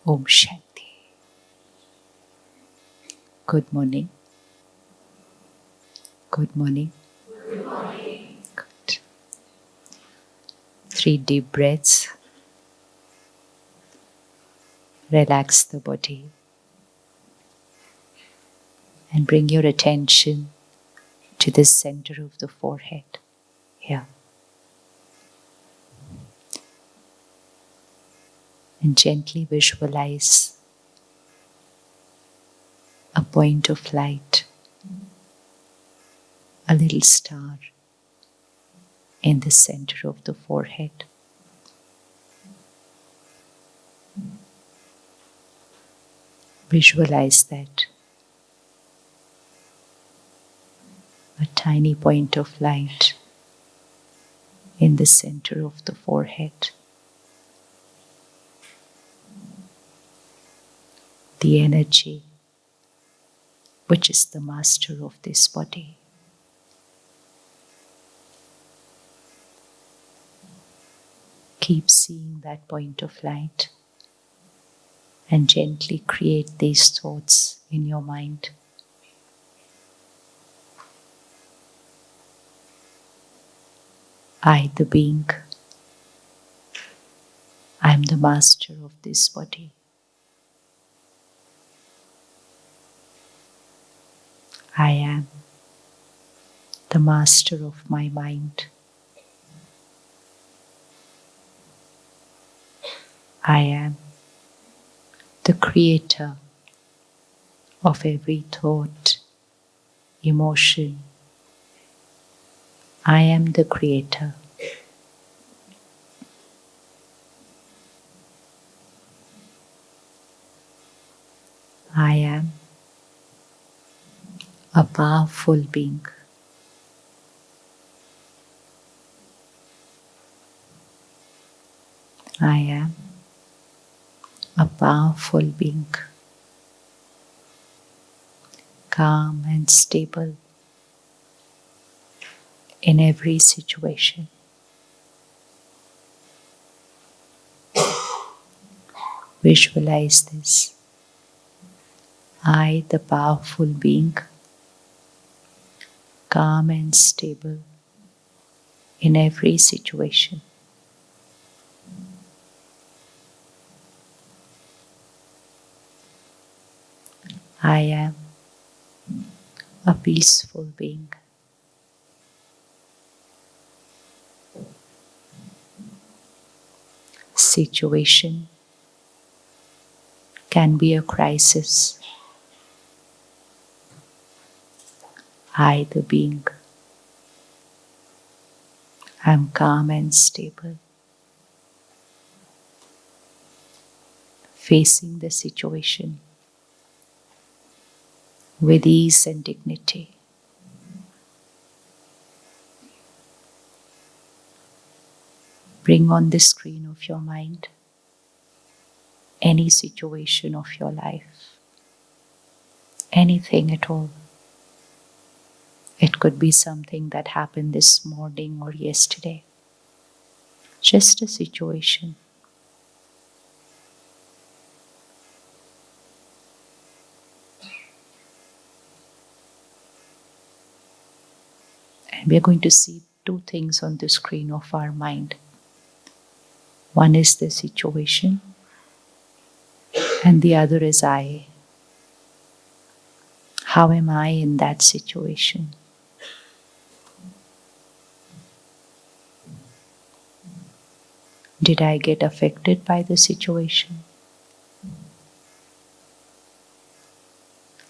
Om Shanti. Good morning. Good morning. Good. 3 deep breaths. Relax the body and bring your attention to the center of the forehead. Here. And gently visualize a point of light, a little star in the center of the forehead. Visualize that. A tiny point of light in the center of the forehead. The energy which is the master of this body. Keep seeing that point of light and gently create these thoughts in your mind. I, the being, I am the master of this body. I am the master of my mind. I am the creator of every thought, emotion. I am the creator. I am a powerful being. I am a powerful being, calm and stable in every situation. Visualize this. I, the powerful being, calm and stable in every situation. I am a peaceful being. Situation can be a crisis. I, the being, am calm and stable, facing the situation with ease and dignity. Bring on the screen of your mind any situation of your life, anything at all. It could be something that happened this morning or yesterday. Just a situation. And we are going to see two things on the screen of our mind. One is the situation, and the other is I. How am I in that situation? Did I get affected by the situation?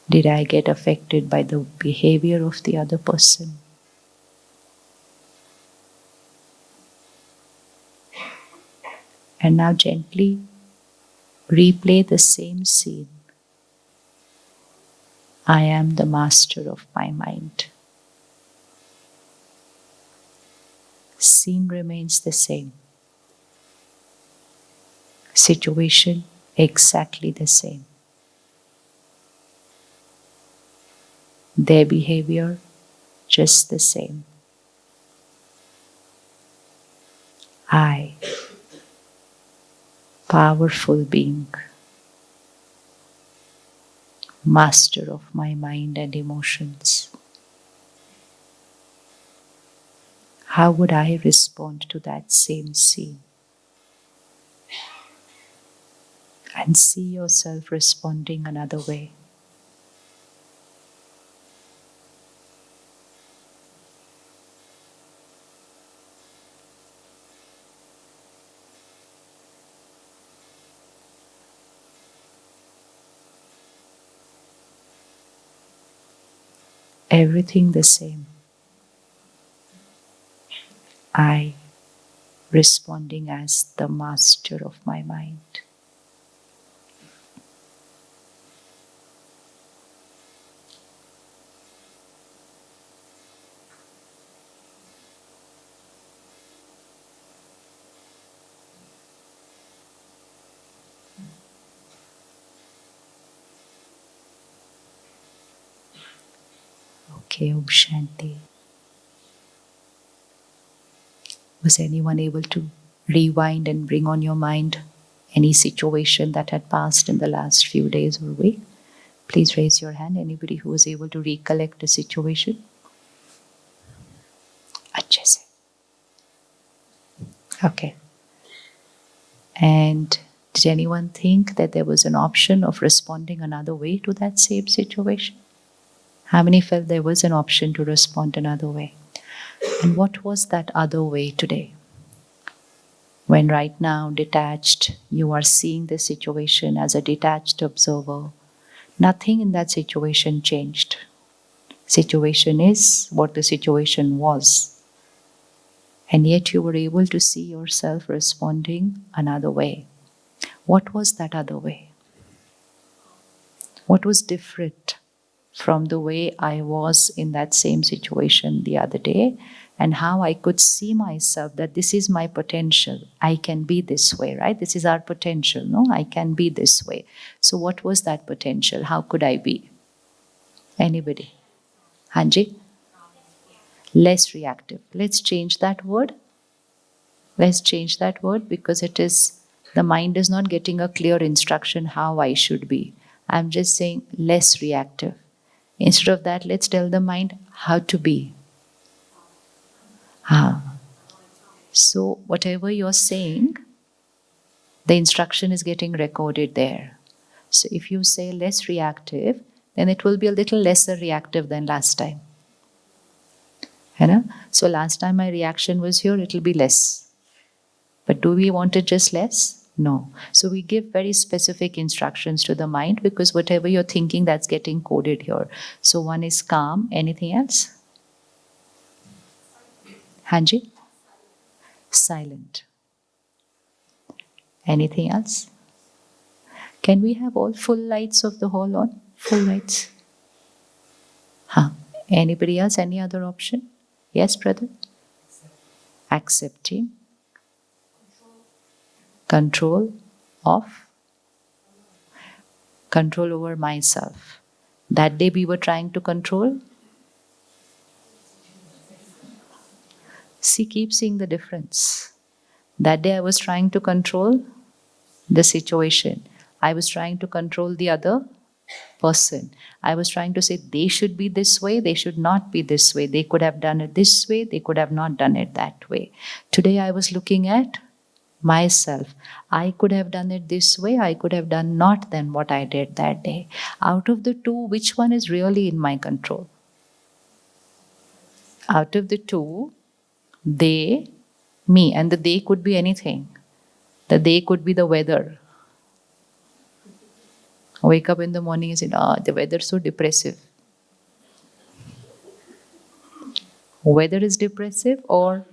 Did I get affected by the behavior of the other person? And now gently replay the same scene. I am the master of my mind. Scene remains the same. Situation exactly the same. Their behavior just the same. I, powerful being, master of my mind and emotions, how would I respond to that same scene? And see yourself responding another way. Everything the same. I responding as the master of my mind. Okay, Om Shanti. Was anyone able to rewind and bring on your mind any situation that had passed in the last few days or week? Please raise your hand. Anybody who was able to recollect a situation? अच्छे से. Okay. And did anyone think that there was an option of responding another way to that same situation? How many felt there was an option to respond another way? And what was that other way today? When right now, detached, you are seeing the situation as a detached observer, nothing in that situation changed. Situation is what the situation was. And yet you were able to see yourself responding another way. What was that other way? What was different from the way I was in that same situation the other day, and how I could see myself that this is my potential. I can be this way, right? This is our potential, no? I can be this way. So what was that potential? How could I be? Anybody? Hanji? Less reactive. Let's change that word. Let's change that word because it is, the mind is not getting a clear instruction how I should be. I'm just saying less reactive. Instead of that, let's tell the mind how to be. So whatever you're saying, the instruction is getting recorded there. So if you say less reactive, then it will be a little lesser reactive than last time. So last time my reaction was here, it will be less. But do we want it just less? No. So we give very specific instructions to the mind because whatever you're thinking, that's getting coded here. So one is calm. Anything else? Hanji? Silent. Anything else? Can we have all full lights of the hall on? Full lights. Anybody else? Any other option? Yes, brother? Accepting. Control of. Control over myself. That day we were trying to control. See, keep seeing the difference. That day I was trying to control the situation. I was trying to control the other person. I was trying to say they should be this way, they should not be this way. They could have done it this way, they could have not done it that way. Today I was looking at myself. I could have done it this way, I could have done not than what I did that day. Out of the two, which one is really in my control? Out of the two, they, me, and the they could be anything. The they could be the weather. Wake up in the morning and say, the weather's so depressive. Weather is depressive, or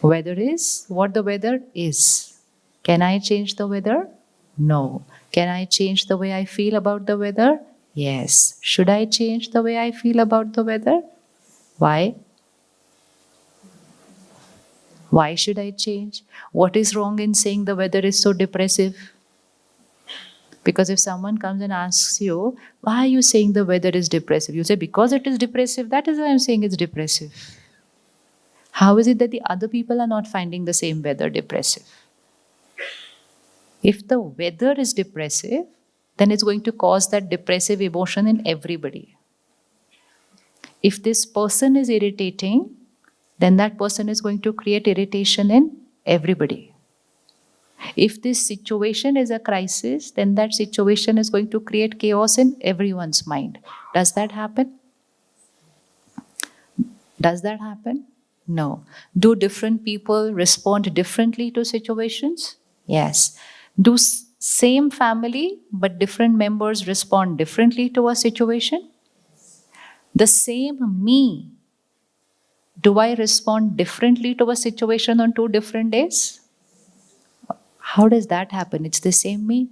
weather is what the weather is. Can I change the weather? No. Can I change the way I feel about the weather? Yes. Should I change the way I feel about the weather? Why? Why should I change? What is wrong in saying the weather is so depressive? Because if someone comes and asks you, why are you saying the weather is depressive? You say, because it is depressive, that is why I'm saying it's depressive. How is it that the other people are not finding the same weather depressive? If the weather is depressive, then it's going to cause that depressive emotion in everybody. If this person is irritating, then that person is going to create irritation in everybody. If this situation is a crisis, then that situation is going to create chaos in everyone's mind. Does that happen? Does that happen? No. Do different people respond differently to situations? Yes. Do same family but different members respond differently to a situation? The same me, do I respond differently to a situation on 2 different days? How does that happen? It's the same me.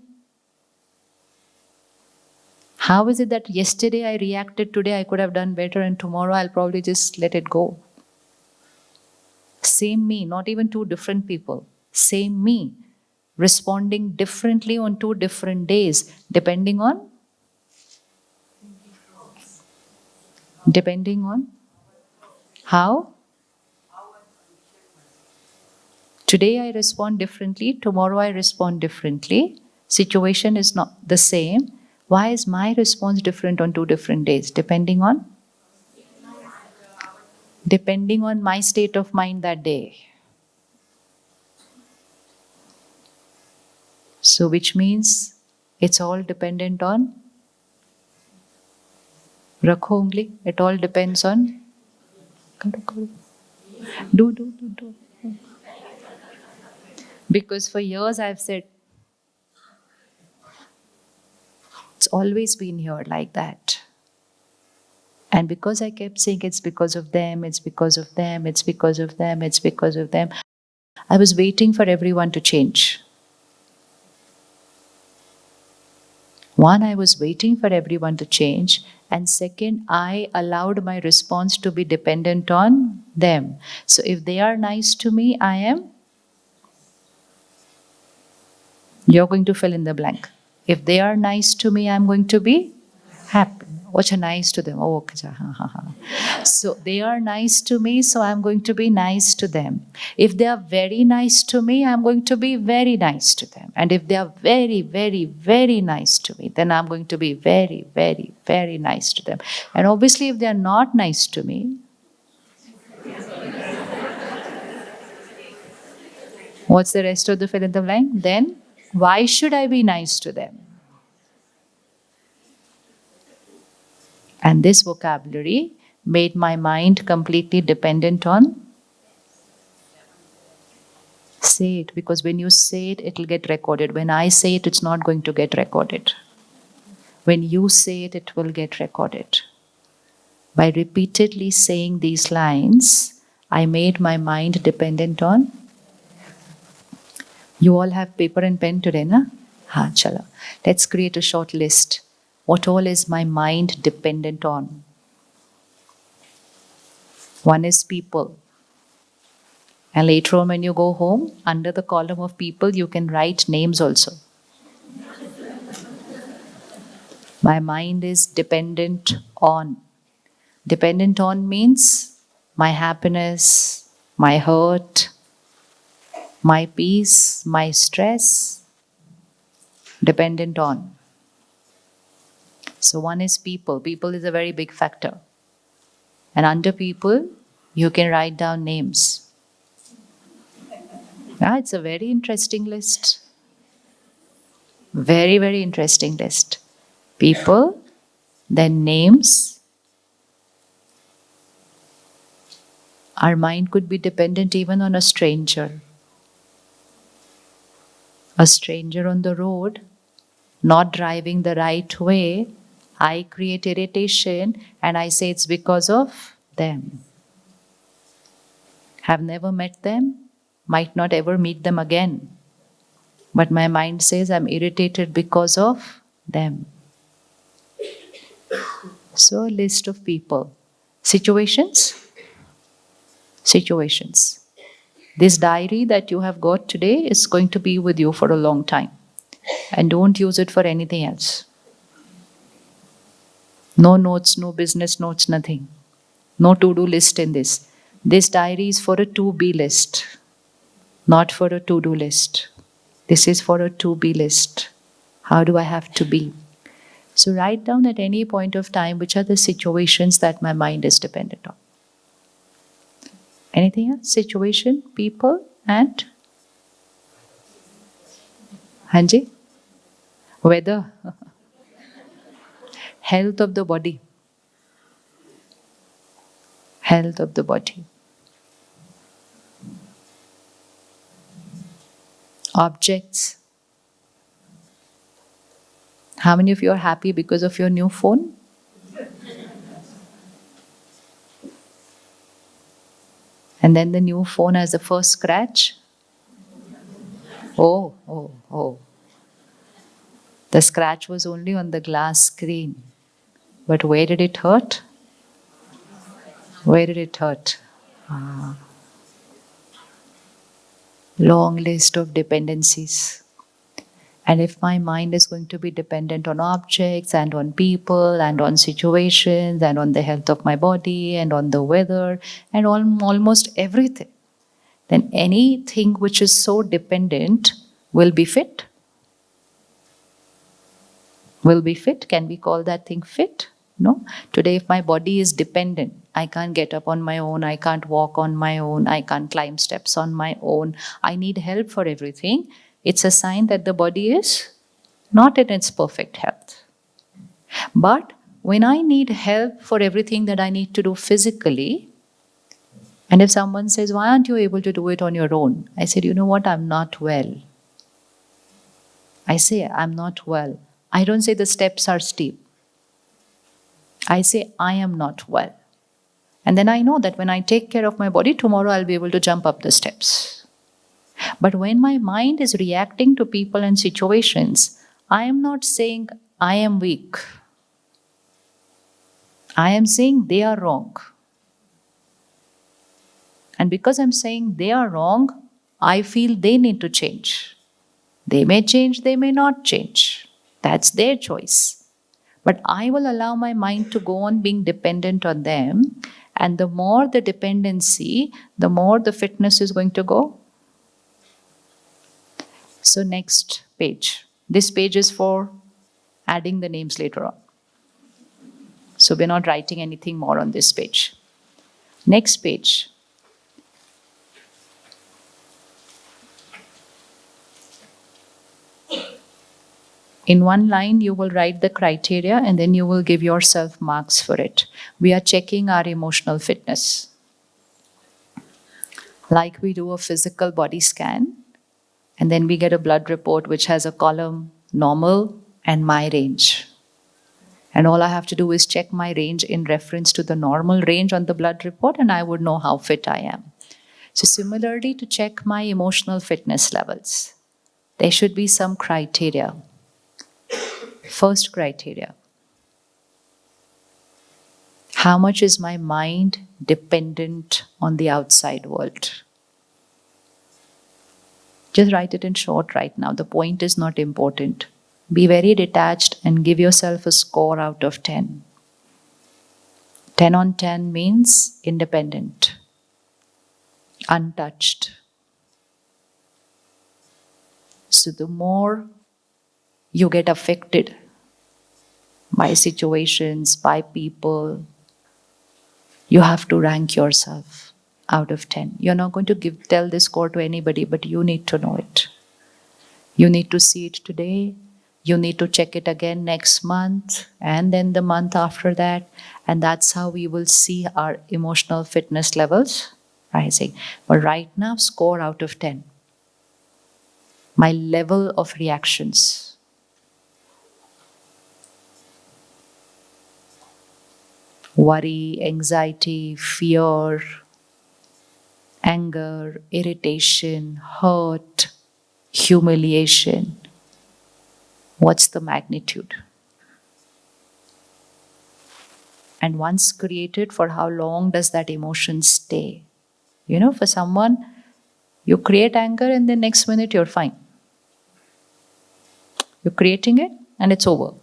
How is it that yesterday I reacted, today I could have done better, and tomorrow I'll probably just let it go? Same me, not even 2 different people. Same me, responding differently on 2 different days, depending on how? Today I respond differently, tomorrow I respond differently. Situation is not the same. Why is my response different on 2 different days? Depending on my state of mind that day. So which means it's all dependent on rakho ungli. It all depends on do. Because for years I've said it's always been here like that. And because I kept saying it's because of them, it's because of them, it's because of them, it's because of them, I was waiting for everyone to change. One, I was waiting for everyone to change. And second, I allowed my response to be dependent on them. So if they are nice to me, you're going to fill in the blank. If they are nice to me, I'm going to be happy. What's nice to them? Oh, okay. So they are nice to me, so I'm going to be nice to them. If they are very nice to me, I'm going to be very nice to them. And if they are very, very, very nice to me, then I'm going to be very, very, very nice to them. And obviously, if they are not nice to me, what's the rest of the fill in the blank? Then why should I be nice to them? And this vocabulary made my mind completely dependent on say it, because when you say it, it'll get recorded. When I say it, it's not going to get recorded. When you say it, it will get recorded. By repeatedly saying these lines, I made my mind dependent on. You all have paper and pen today, na? Ha, chala. Let's create a short list. What all is my mind dependent on? One is people. And later on, when you go home, under the column of people, you can write names also. My mind is dependent on. Dependent on means my happiness, my hurt, my peace, my stress. Dependent on. So one is people. People is a very big factor. And under people, you can write down names. Yeah, it's a very interesting list. Very, very interesting list. People, then names. Our mind could be dependent even on a stranger. A stranger on the road, not driving the right way, I create irritation and I say it's because of them. Have never met them, might not ever meet them again. But my mind says I'm irritated because of them. So a list of people. Situations? Situations. This diary that you have got today is going to be with you for a long time. And don't use it for anything else. No notes, no business notes, nothing. No to-do list in this. This diary is for a to-be list, not for a to-do list. This is for a to-be list. How do I have to be? So write down at any point of time which are the situations that my mind is dependent on. Anything else? Situation, people, and Hanji? Weather. Health of the body. Health of the body. Objects. How many of you are happy because of your new phone? And then the new phone has the first scratch. Oh, oh, oh. The scratch was only on the glass screen. But where did it hurt? Where did it hurt? Long list of dependencies. And if my mind is going to be dependent on objects and on people and on situations and on the health of my body and on the weather and on almost everything, then anything which is so dependent will be fit. Will be fit. Can we call that thing fit? No. Today, if my body is dependent, I can't get up on my own, I can't walk on my own, I can't climb steps on my own, I need help for everything, it's a sign that the body is not in its perfect health. But when I need help for everything that I need to do physically, and if someone says, why aren't you able to do it on your own? I said, you know what, I'm not well. I say, I'm not well. I don't say the steps are steep. I say, I am not well. And then I know that when I take care of my body, tomorrow I'll be able to jump up the steps. But when my mind is reacting to people and situations, I am not saying I am weak. I am saying they are wrong. And because I'm saying they are wrong, I feel they need to change. They may change, they may not change. That's their choice. But I will allow my mind to go on being dependent on them. And the more the dependency, the more the fitness is going to go. So next page. This page is for adding the names later on. So we're not writing anything more on this page. Next page. In one line, you will write the criteria and then you will give yourself marks for it. We are checking our emotional fitness. Like we do a physical body scan, and then we get a blood report which has a column, normal and my range. And all I have to do is check my range in reference to the normal range on the blood report, and I would know how fit I am. So similarly, to check my emotional fitness levels, there should be some criteria. First criteria. How much is my mind dependent on the outside world? Just write it in short right now. The point is not important. Be very detached and give yourself a score out of 10. 10 on 10 means independent, untouched. So the more you get affected by situations, by people, you have to rank yourself out of 10. You're not going to tell this score to anybody, but you need to know it. You need to see it today. You need to check it again next month and then the month after that. And that's how we will see our emotional fitness levels rising. But right now, score out of 10. My level of reactions. Worry, anxiety, fear, anger, irritation, hurt, humiliation. What's the magnitude? And once created, for how long does that emotion stay? You know, for someone, you create anger and the next minute you're fine. You're creating it and it's over.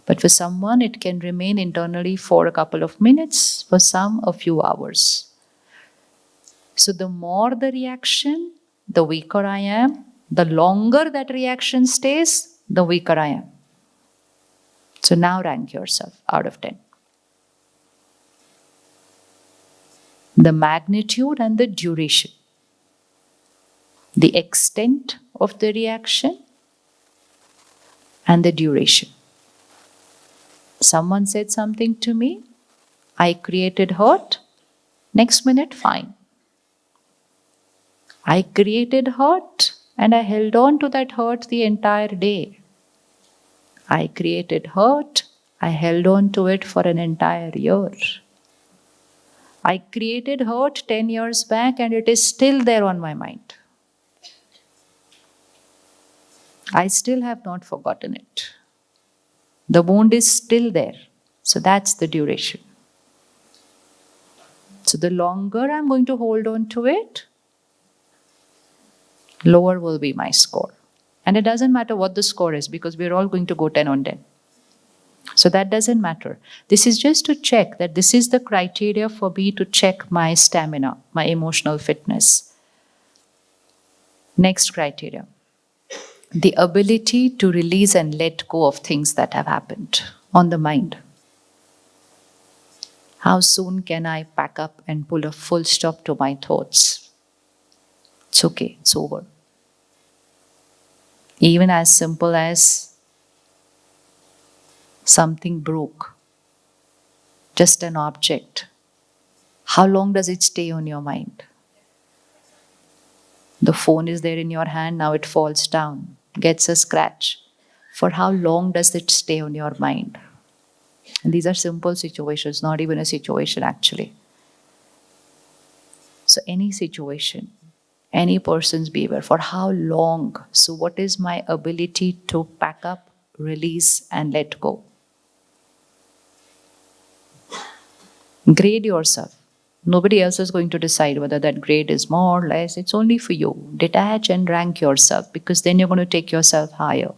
But for someone, it can remain internally for a couple of minutes, for some, a few hours. So the more the reaction, the weaker I am, The longer that reaction stays, the weaker I am. So now rank yourself out of 10. The magnitude and the duration, the extent of the reaction and the duration. Someone said something to me, I created hurt, next minute, fine. I created hurt and I held on to that hurt the entire day. I created hurt, I held on to it for an entire year. I created hurt 10 years back and it is still there on my mind. I still have not forgotten it. The wound is still there. So that's the duration. So the longer I'm going to hold on to it, lower will be my score. And it doesn't matter what the score is because we're all going to go 10 on 10. So that doesn't matter. This is just to check that this is the criteria for me to check my stamina, my emotional fitness. Next criteria, the ability to release and let go of things that have happened on the mind. How soon can I pack up and pull a full stop to my thoughts? It's okay, it's over. Even as simple as something broke, just an object. How long does it stay on your mind? The phone is there in your hand, now it falls down, gets a scratch. For how long does it stay on your mind? And these are simple situations, not even a situation actually. So any situation, any person's behavior, for how long? So what is my ability to pack up, release and let go? Grade yourself. Nobody else is going to decide whether that grade is more or less. It's only for you. Detach and rank yourself because then you're going to take yourself higher.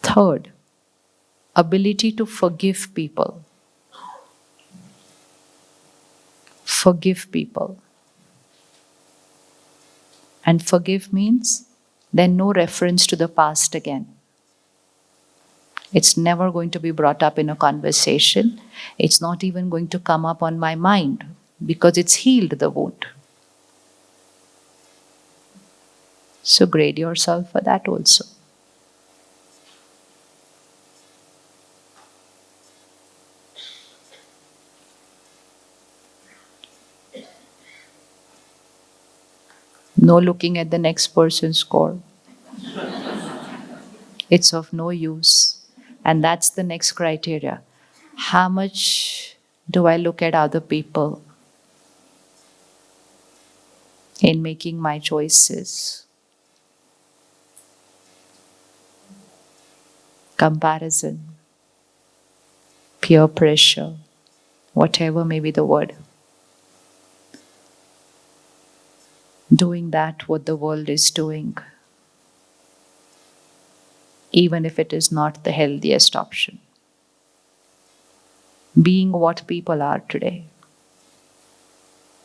Third, ability to forgive people. Forgive people. And forgive means then no reference to the past again. It's never going to be brought up in a conversation. It's not even going to come up on my mind because it's healed the wound. So grade yourself for that also. No looking at the next person's score. It's of no use. And that's the next criteria. How much do I look at other people in making my choices? Comparison, peer pressure, whatever may be the word. Doing that what the world is doing, even if it is not the healthiest option. Being what people are today,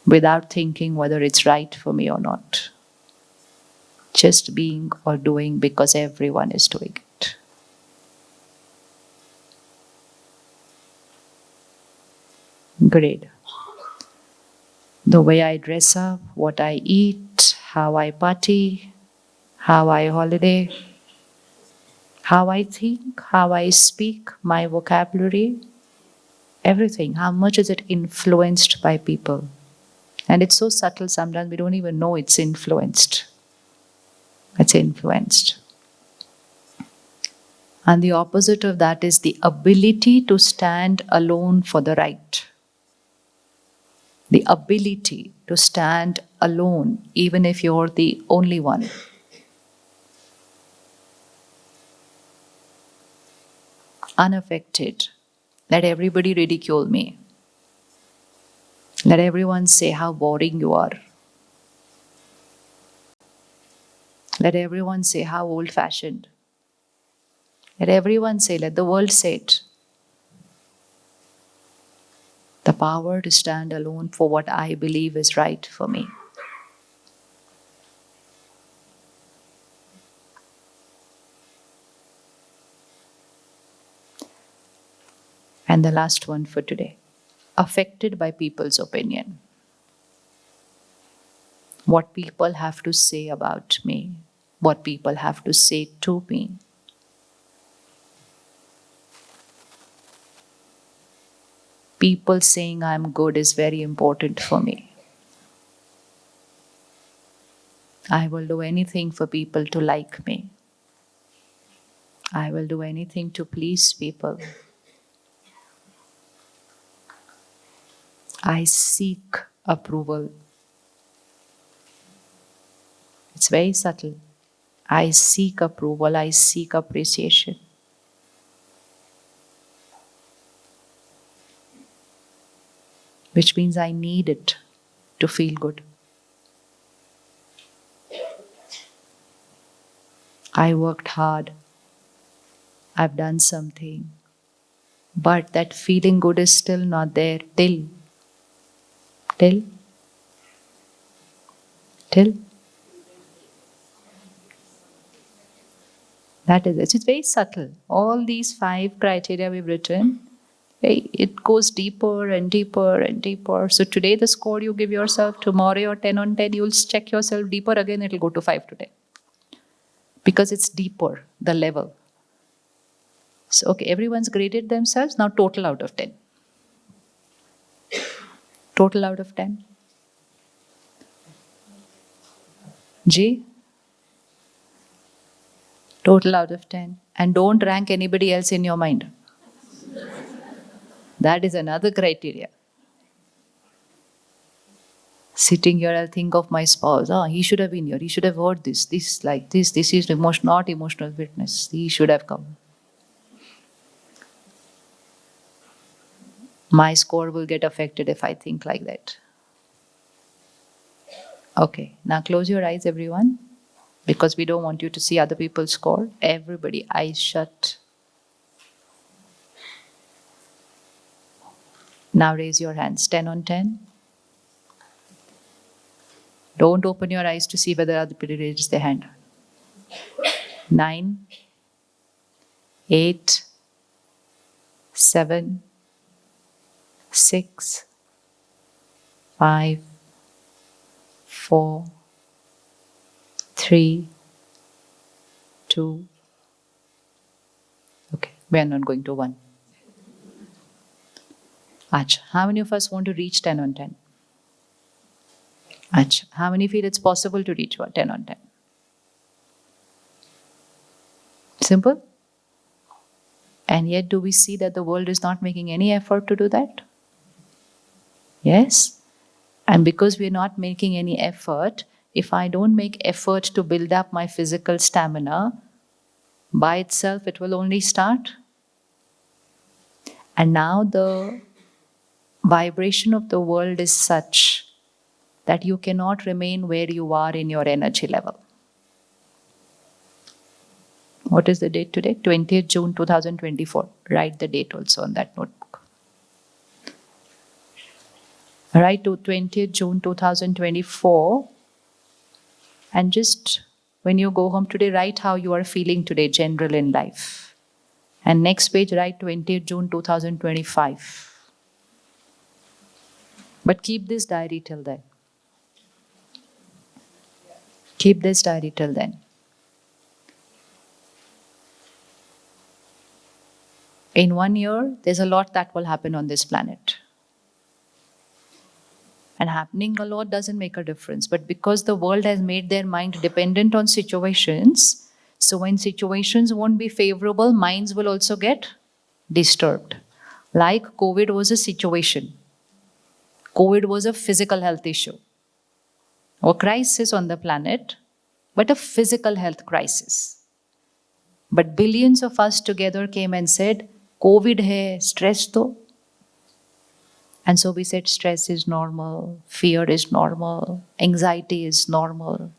without thinking whether it's right for me or not. Just being or doing because everyone is doing it. Grade. The way I dress up, what I eat, how I party, how I holiday, how I think, how I speak, my vocabulary, everything. How much is it influenced by people? And it's so subtle sometimes we don't even know it's influenced. It's influenced. And the opposite of that is the ability to stand alone for the right. The ability to stand alone, even if you're the only one. Unaffected. Let everybody ridicule me. Let everyone say how boring you are. Let everyone say how old-fashioned. Let everyone say, let the world say it. The power to stand alone for what I believe is right for me. And the last one for today. Affected by people's opinion. What people have to say about me. What people have to say to me. People saying I'm good is very important for me. I will do anything for people to like me. I will do anything to please people. I seek approval. It's very subtle. I seek approval. I seek appreciation. Which means I need it to feel good. I worked hard. I've done something. But that feeling good is still not there till that is it. It's very subtle. All these 5 criteria we've written, it goes deeper and deeper and deeper. So today the score you give yourself, tomorrow your 10 on 10, you'll check yourself deeper again, it'll go to 5 today. Because it's deeper, the level. So, okay, everyone's graded themselves. Now total out of 10. Total out of 10. G? Total out of 10. And don't rank anybody else in your mind. That is another criteria. Sitting here, I'll think of my spouse. Oh, he should have been here. He should have heard this. This like this. This is not emotional witness. He should have come. My score will get affected if I think like that. Okay, now close your eyes, everyone, because we don't want you to see other people's score. Everybody, eyes shut. Now raise your hands, 10 on 10. Don't open your eyes to see whether other people raise their hand. 9, 8, 7, 6, 5, 4, 3, 2. Okay, we are not going to 1. Acha, how many of us want to reach 10 on 10? Acha, how many feel it's possible to reach 10 on 10? Simple? And yet, do we see that the world is not making any effort to do that? Yes? And because we're not making any effort, if I don't make effort to build up my physical stamina, by itself it will only start. And now the vibration of the world is such that you cannot remain where you are in your energy level. What is the date today? 20th June 2024. Write the date also on that notebook. Write to 20th June 2024. And just when you go home today, write how you are feeling today, general in life. And next page, write 20th June 2025. But keep this diary till then. Keep this diary till then. In 1 year, there's a lot that will happen on this planet. And happening a lot doesn't make a difference. But because the world has made their mind dependent on situations, so when situations won't be favorable, minds will also get disturbed. Like COVID was a situation. COVID was a physical health issue. A crisis on the planet, but a physical health crisis. But billions of us together came and said, COVID hai, stress to. And so we said stress is normal, fear is normal, anxiety is normal.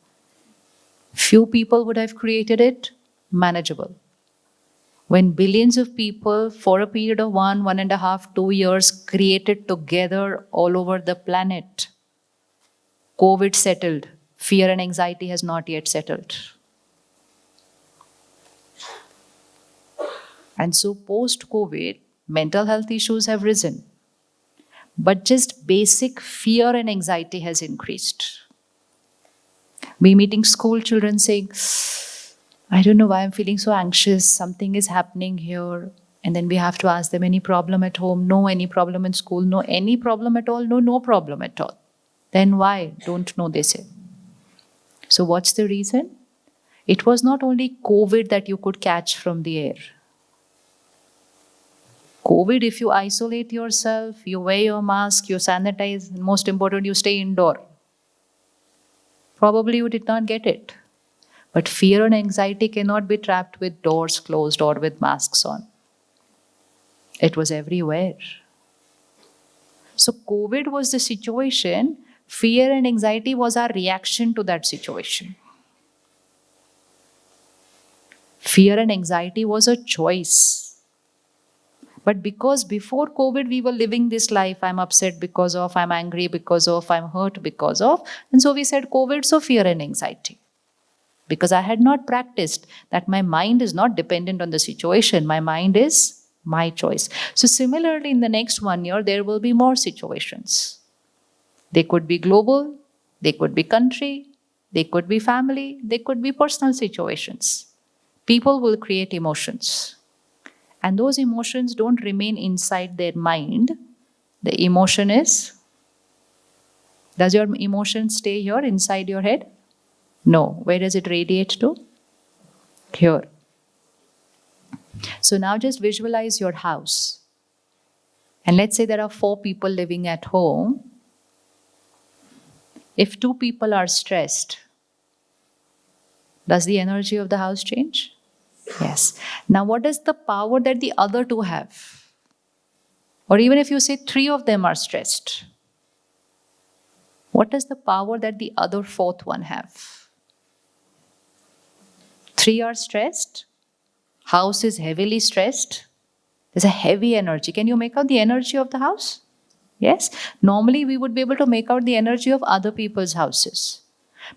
Few people would have created it manageable. When billions of people for a period of 1.5, 2 years created together all over the planet, COVID settled. Fear and anxiety has not yet settled. And so post-COVID, mental health issues have risen, but just basic fear and anxiety has increased. We meeting school children saying, I don't know why I'm feeling so anxious, something is happening here. And then we have to ask them, any problem at home? No. Any problem in school? No. Any problem at all? No, no problem at all. Then why? Don't know, they say. So what's the reason? It was not only COVID that you could catch from the air. COVID, if you isolate yourself, you wear your mask, you sanitize, and most important, you stay indoor. Probably you did not get it. But fear and anxiety cannot be trapped with doors closed or with masks on. It was everywhere. So COVID was the situation. Fear and anxiety was our reaction to that situation. Fear and anxiety was a choice. But because before COVID, we were living this life, I'm upset because of, I'm angry because of, I'm hurt because of. And so we said COVID, so fear and anxiety. Because I had not practiced that my mind is not dependent on the situation. My mind is my choice. So similarly, in the next 1 year, there will be more situations. They could be global, they could be country, they could be family, they could be personal situations. People will create emotions. And those emotions don't remain inside their mind. The emotion is, does your emotion stay here inside your head? No. Where does it radiate to? Here. So now just visualize your house. And let's say there are 4 people living at home. If 2 people are stressed, does the energy of the house change? Yes. Now what is the power that the other 2 have? Or even if you say 3 of them are stressed, what is the power that the other 4th one have? 3 are stressed, house is heavily stressed, there's a heavy energy. Can you make out the energy of the house? Yes. Normally we would be able to make out the energy of other people's houses.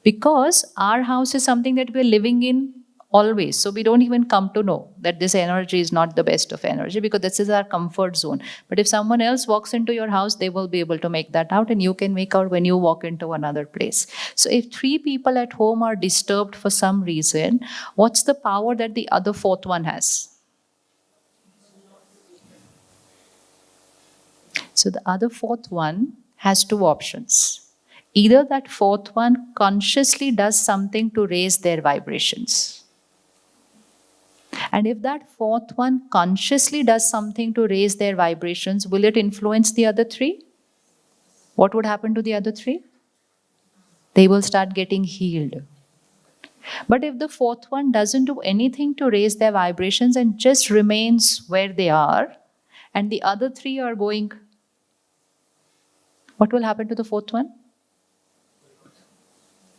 Because our house is something that we're living in always. So we don't even come to know that this energy is not the best of energy because this is our comfort zone. But if someone else walks into your house, they will be able to make that out and you can make out when you walk into another place. So if 3 people at home are disturbed for some reason, what's the power that the other 4th one has? So the other 4th one has 2 options. Either that 4th one consciously does something to raise their vibrations. And if that 4th one consciously does something to raise their vibrations, will it influence the other 3? What would happen to the other 3? They will start getting healed. But if the 4th one doesn't do anything to raise their vibrations and just remains where they are, and the other 3 are going, what will happen to the 4th one?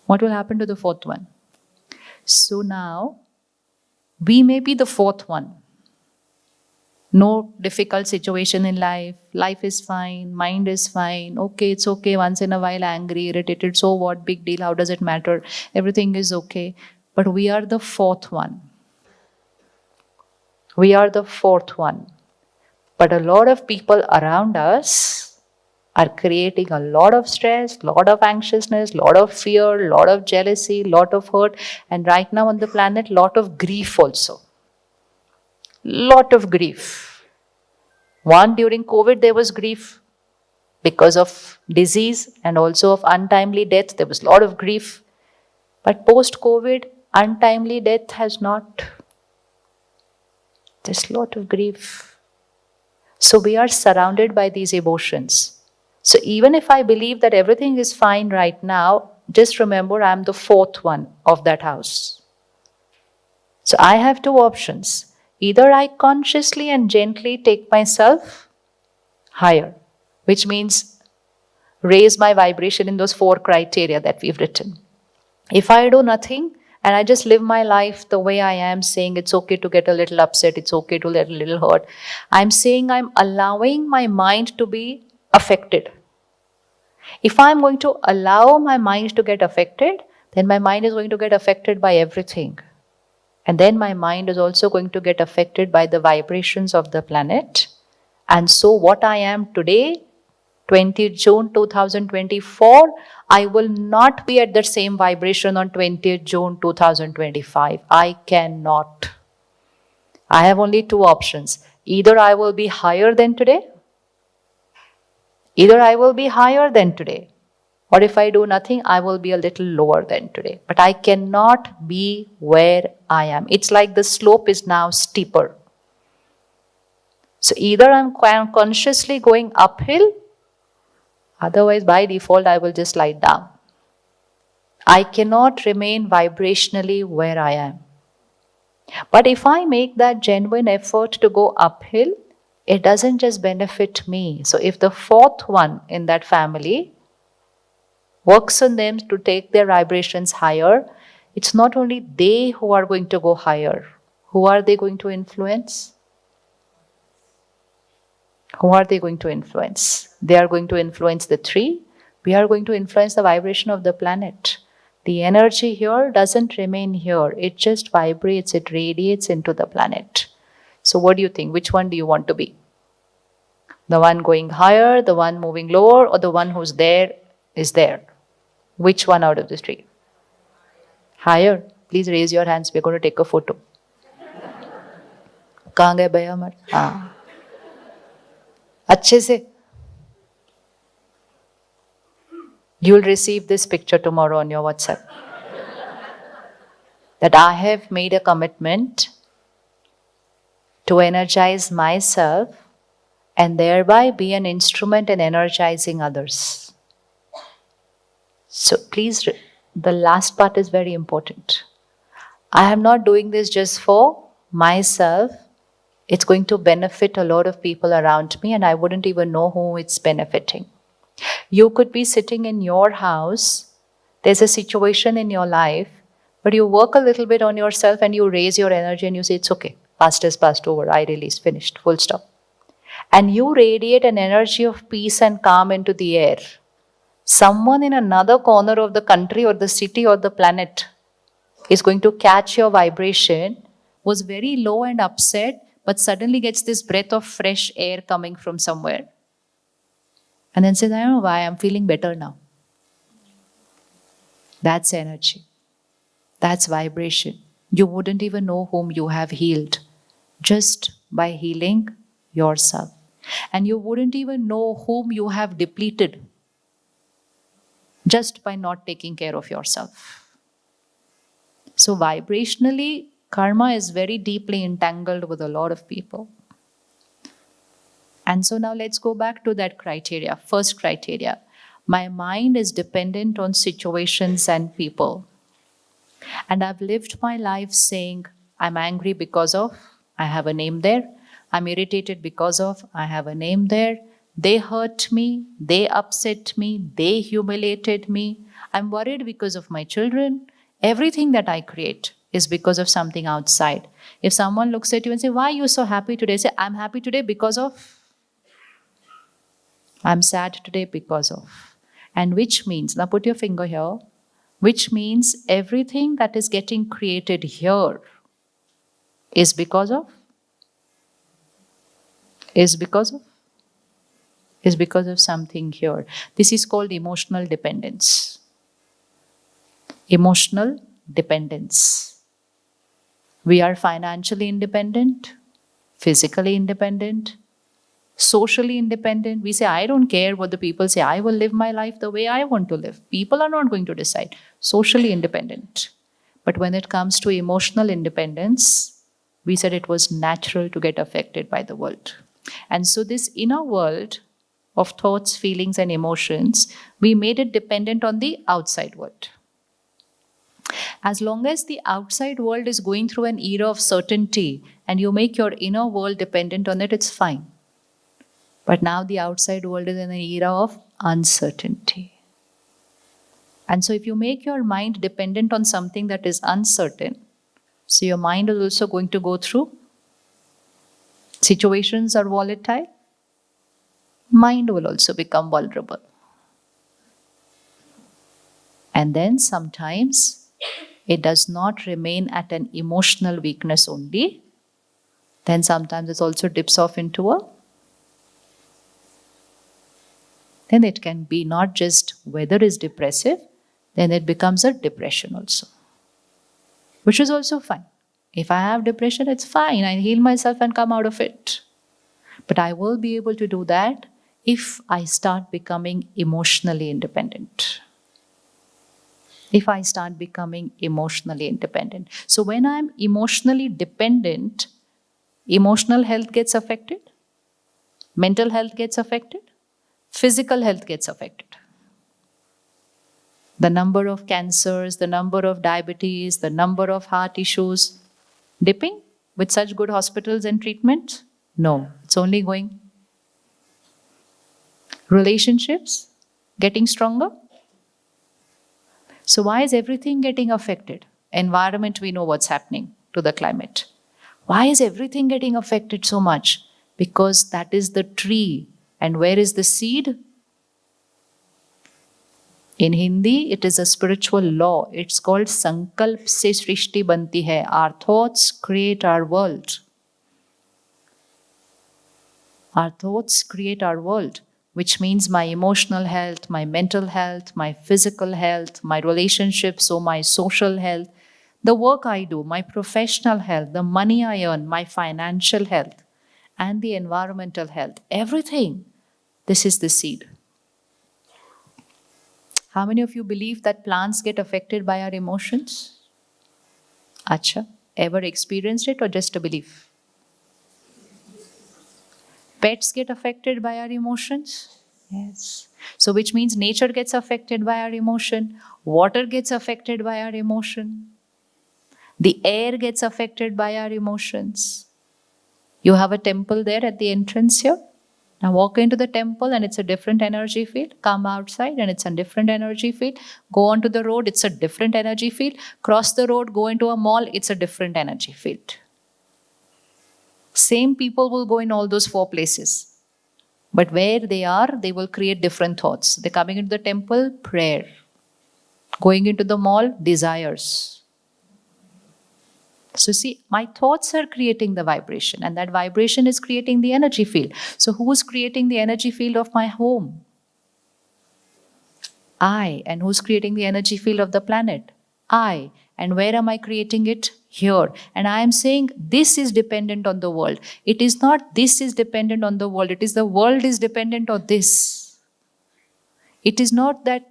What will happen to the 4th one? So now, we may be the 4th one. No difficult situation in life. Life is fine. Mind is fine. Okay, it's okay. Once in a while, angry, irritated. So what? Big deal. How does it matter? Everything is okay. But we are the 4th one. We are the 4th one. But a lot of people around us are creating a lot of stress, lot of anxiousness, lot of fear, lot of jealousy, lot of hurt, and right now on the planet, lot of grief also. Lot of grief. One, during COVID, there was grief because of disease and also of untimely death. There was a lot of grief. But post-COVID, untimely death has not. There's a lot of grief. So we are surrounded by these emotions. So even if I believe that everything is fine right now, just remember I'm the 4th one of that house. So I have 2 options. Either I consciously and gently take myself higher, which means raise my vibration in those 4 criteria that we've written. If I do nothing and I just live my life the way I am, saying it's okay to get a little upset, it's okay to get a little hurt, I'm saying I'm allowing my mind to be affected. If I'm going to allow my mind to get affected, then my mind is going to get affected by everything. And then my mind is also going to get affected by the vibrations of the planet. And so what I am today, 20th June 2024, I will not be at the same vibration on 20th June 2025. I cannot. I have only two options. Either I will be higher than today, or if I do nothing, I will be a little lower than today. But I cannot be where I am. It's like the slope is now steeper. So either I'm consciously going uphill, otherwise by default I will just slide down. I cannot remain vibrationally where I am. But if I make that genuine effort to go uphill, it doesn't just benefit me. So if the fourth one in that family works on them to take their vibrations higher, it's not only they who are going to go higher. Who are they going to influence? Who are they going to influence? They are going to influence the tree. We are going to influence the vibration of the planet. The energy here doesn't remain here. It just vibrates, it radiates into the planet. So what do you think? Which one do you want to be? The one going higher, the one moving lower, or the one who's there is there? Which one out of the three? Higher. Please raise your hands. We're going to take a photo. कहाँ गए भैया हमारे? हाँ. अच्छे से. You'll receive this picture tomorrow on your WhatsApp. That I have made a commitment to energize myself and thereby be an instrument in energizing others. So please, the last part is very important. I am not doing this just for myself. It's going to benefit a lot of people around me and I wouldn't even know who it's benefiting. You could be sitting in your house, there's a situation in your life, but you work a little bit on yourself and you raise your energy and you say, it's okay, past is passed over, I release, finished, full stop. And you radiate an energy of peace and calm into the air. Someone in another corner of the country or the city or the planet is going to catch your vibration, was very low and upset, but suddenly gets this breath of fresh air coming from somewhere. And then says, I don't know why, I'm feeling better now. That's energy. That's vibration. You wouldn't even know whom you have healed just by healing yourself. And you wouldn't even know whom you have depleted just by not taking care of yourself. So vibrationally, karma is very deeply entangled with a lot of people. And so now let's go back to that criteria. First criteria, my mind is dependent on situations and people. And I've lived my life saying, I'm angry because of, I have a name there. I'm irritated because of, I have a name there. They hurt me, they upset me, they humiliated me. I'm worried because of my children. Everything that I create is because of something outside. If someone looks at you and say, why are you so happy today? Say, I'm happy today because of, I'm sad today because of. And which means, now put your finger here, which means everything that is getting created here is because of, is because of something here. This is called emotional dependence. Emotional dependence. We are financially independent, physically independent, socially independent. We say, I don't care what the people say. I will live my life the way I want to live. People are not going to decide. Socially independent. But when it comes to emotional independence, we said it was natural to get affected by the world. And so this inner world of thoughts, feelings, and emotions, we made it dependent on the outside world. As long as the outside world is going through an era of certainty and you make your inner world dependent on it, it's fine. But now the outside world is in an era of uncertainty. And so if you make your mind dependent on something that is uncertain, so your mind is also going to go through situations are volatile, mind will also become vulnerable. And then sometimes it does not remain at an emotional weakness only. Then sometimes it also dips off into a then it can be not just weather is depressive, then it becomes a depression also, which is also fine. If I have depression, it's fine. I heal myself and come out of it. But I will be able to do that if I start becoming emotionally independent. If I start becoming emotionally independent. So when I'm emotionally dependent, emotional health gets affected, mental health gets affected, physical health gets affected. The number of cancers, the number of diabetes, the number of heart issues dipping with such good hospitals and treatment? No, it's only going. Relationships getting stronger? So why is everything getting affected? Environment, we know what's happening to the climate. Why is everything getting affected so much? Because that is the tree. And where is the seed? In Hindi, it is a spiritual law. It's called Sankalp se Srishti banti hai. Our thoughts create our world. Our thoughts create our world, which means my emotional health, my mental health, my physical health, my relationships, so my social health, the work I do, my professional health, the money I earn, my financial health, and the environmental health, everything. This is the seed. How many of you believe that plants get affected by our emotions? Acha, ever experienced it or just a belief? Pets get affected by our emotions? Yes. So which means nature gets affected by our emotion, water gets affected by our emotion, the air gets affected by our emotions. You have a temple there at the entrance here. Now walk into the temple and it's a different energy field. Come outside and it's a different energy field. Go onto the road, it's a different energy field. Cross the road, go into a mall, it's a different energy field. Same people will go in all those 4 places. But where they are, they will create different thoughts. They're coming into the temple, prayer. Going into the mall, desires. So see, my thoughts are creating the vibration, and that vibration is creating the energy field. So who's creating the energy field of my home? I. And who's creating the energy field of the planet? I. And where am I creating it? Here. And I am saying this is dependent on the world. It is not this is dependent on the world. It is the world is dependent on this. It is not that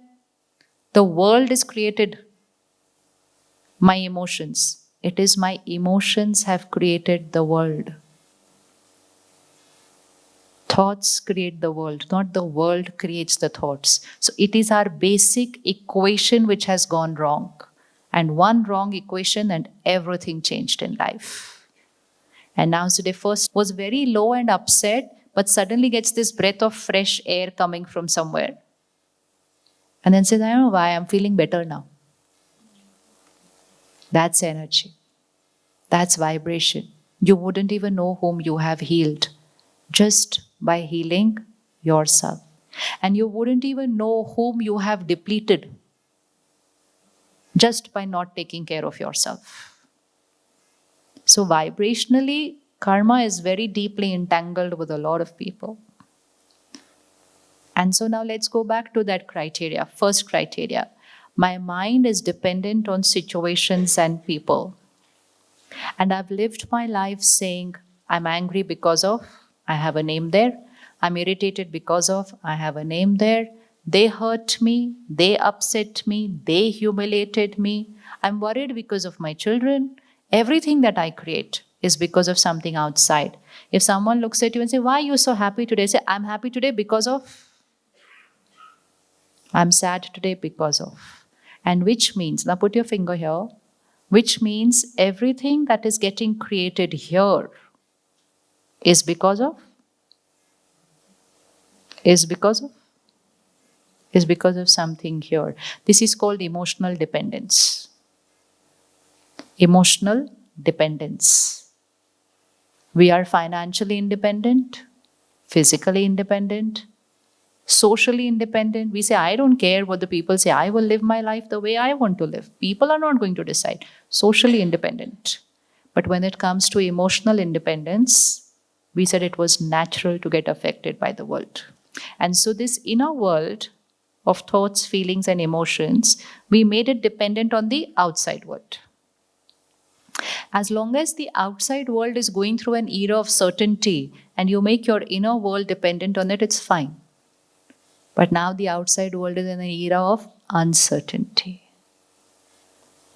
the world is created my emotions. It is my emotions have created the world. Thoughts create the world, not the world creates the thoughts. So it is our basic equation which has gone wrong. And one wrong equation and everything changed in life. And now today first was very low and upset, but suddenly gets this breath of fresh air coming from somewhere. And then says, I don't know why, I'm feeling better now. That's energy. That's vibration. You wouldn't even know whom you have healed just by healing yourself. And you wouldn't even know whom you have depleted just by not taking care of yourself. So vibrationally, karma is very deeply entangled with a lot of people. And so now let's go back to that criteria. First criteria, my mind is dependent on situations and people. And I've lived my life saying, I'm angry because of, I have a name there. I'm irritated because of, I have a name there. They hurt me, they upset me, they humiliated me. I'm worried because of my children. Everything that I create is because of something outside. If someone looks at you and say, why are you so happy today? Say, I'm happy today because of, I'm sad today because of. And which means, now put your finger here, which means everything that is getting created here is because of something here. This is called emotional dependence. Emotional dependence. We are financially independent, physically independent, socially independent. We say, I don't care what the people say. I will live my life the way I want to live. People are not going to decide. Socially independent. But when it comes to emotional independence, we said it was natural to get affected by the world. And so this inner world of thoughts, feelings, and emotions, we made it dependent on the outside world. As long as the outside world is going through an era of certainty and you make your inner world dependent on it, it's fine. But now the outside world is in an era of uncertainty.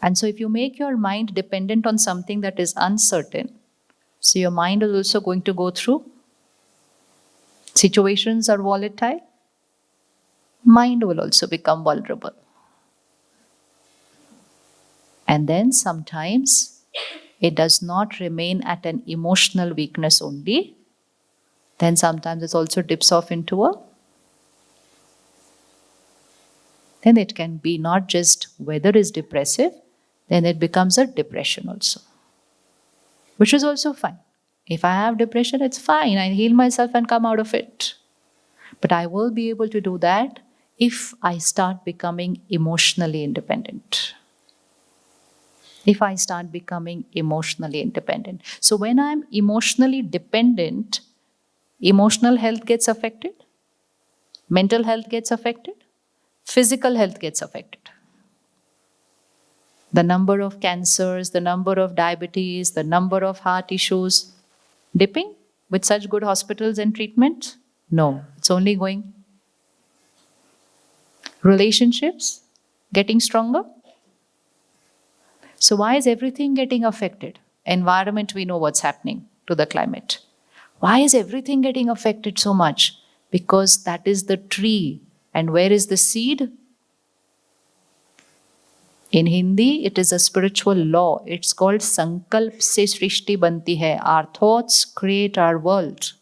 And so if you make your mind dependent on something that is uncertain, so your mind is also going to go through situations are volatile, mind will also become vulnerable. And then sometimes it does not remain at an emotional weakness only. Then sometimes it also dips off into then it can be not just weather is depressive, then it becomes a depression also, which is also fine. If I have depression, it's fine. I heal myself and come out of it. But I will be able to do that if I start becoming emotionally independent. If I start becoming emotionally independent. So when I'm emotionally dependent, emotional health gets affected, mental health gets affected, physical health gets affected. The number of cancers, the number of diabetes, the number of heart issues dipping with such good hospitals and treatment? No, it's only going. Relationships getting stronger? So why is everything getting affected? Environment, we know what's happening to the climate. Why is everything getting affected so much? Because that is the tree. And where is the seed? In Hindi, it is a spiritual law. It's called Sankalp se Srishti Banti hai. Our thoughts create our world.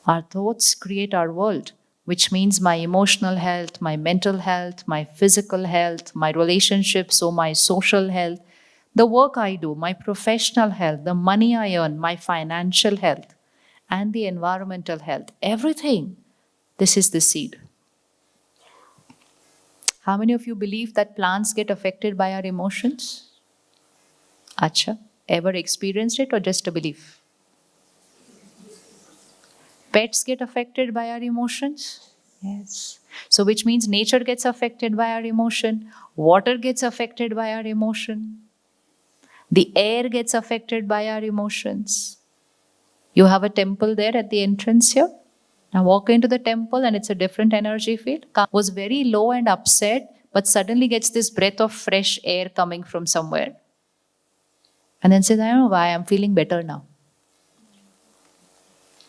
Our thoughts create our world, which means my emotional health, my mental health, my physical health, my relationships, so my social health, the work I do, my professional health, the money I earn, my financial health, and the environmental health, everything. This is the seed. How many of you believe that plants get affected by our emotions? Acha, ever experienced it or just a belief? Pets get affected by our emotions? Yes. So which means nature gets affected by our emotion, water gets affected by our emotion, the air gets affected by our emotions. You have a temple there at the entrance here. Now walk into the temple and it's a different energy field. Was very low and upset, but suddenly gets this breath of fresh air coming from somewhere. And then says, I don't know why, I'm feeling better now.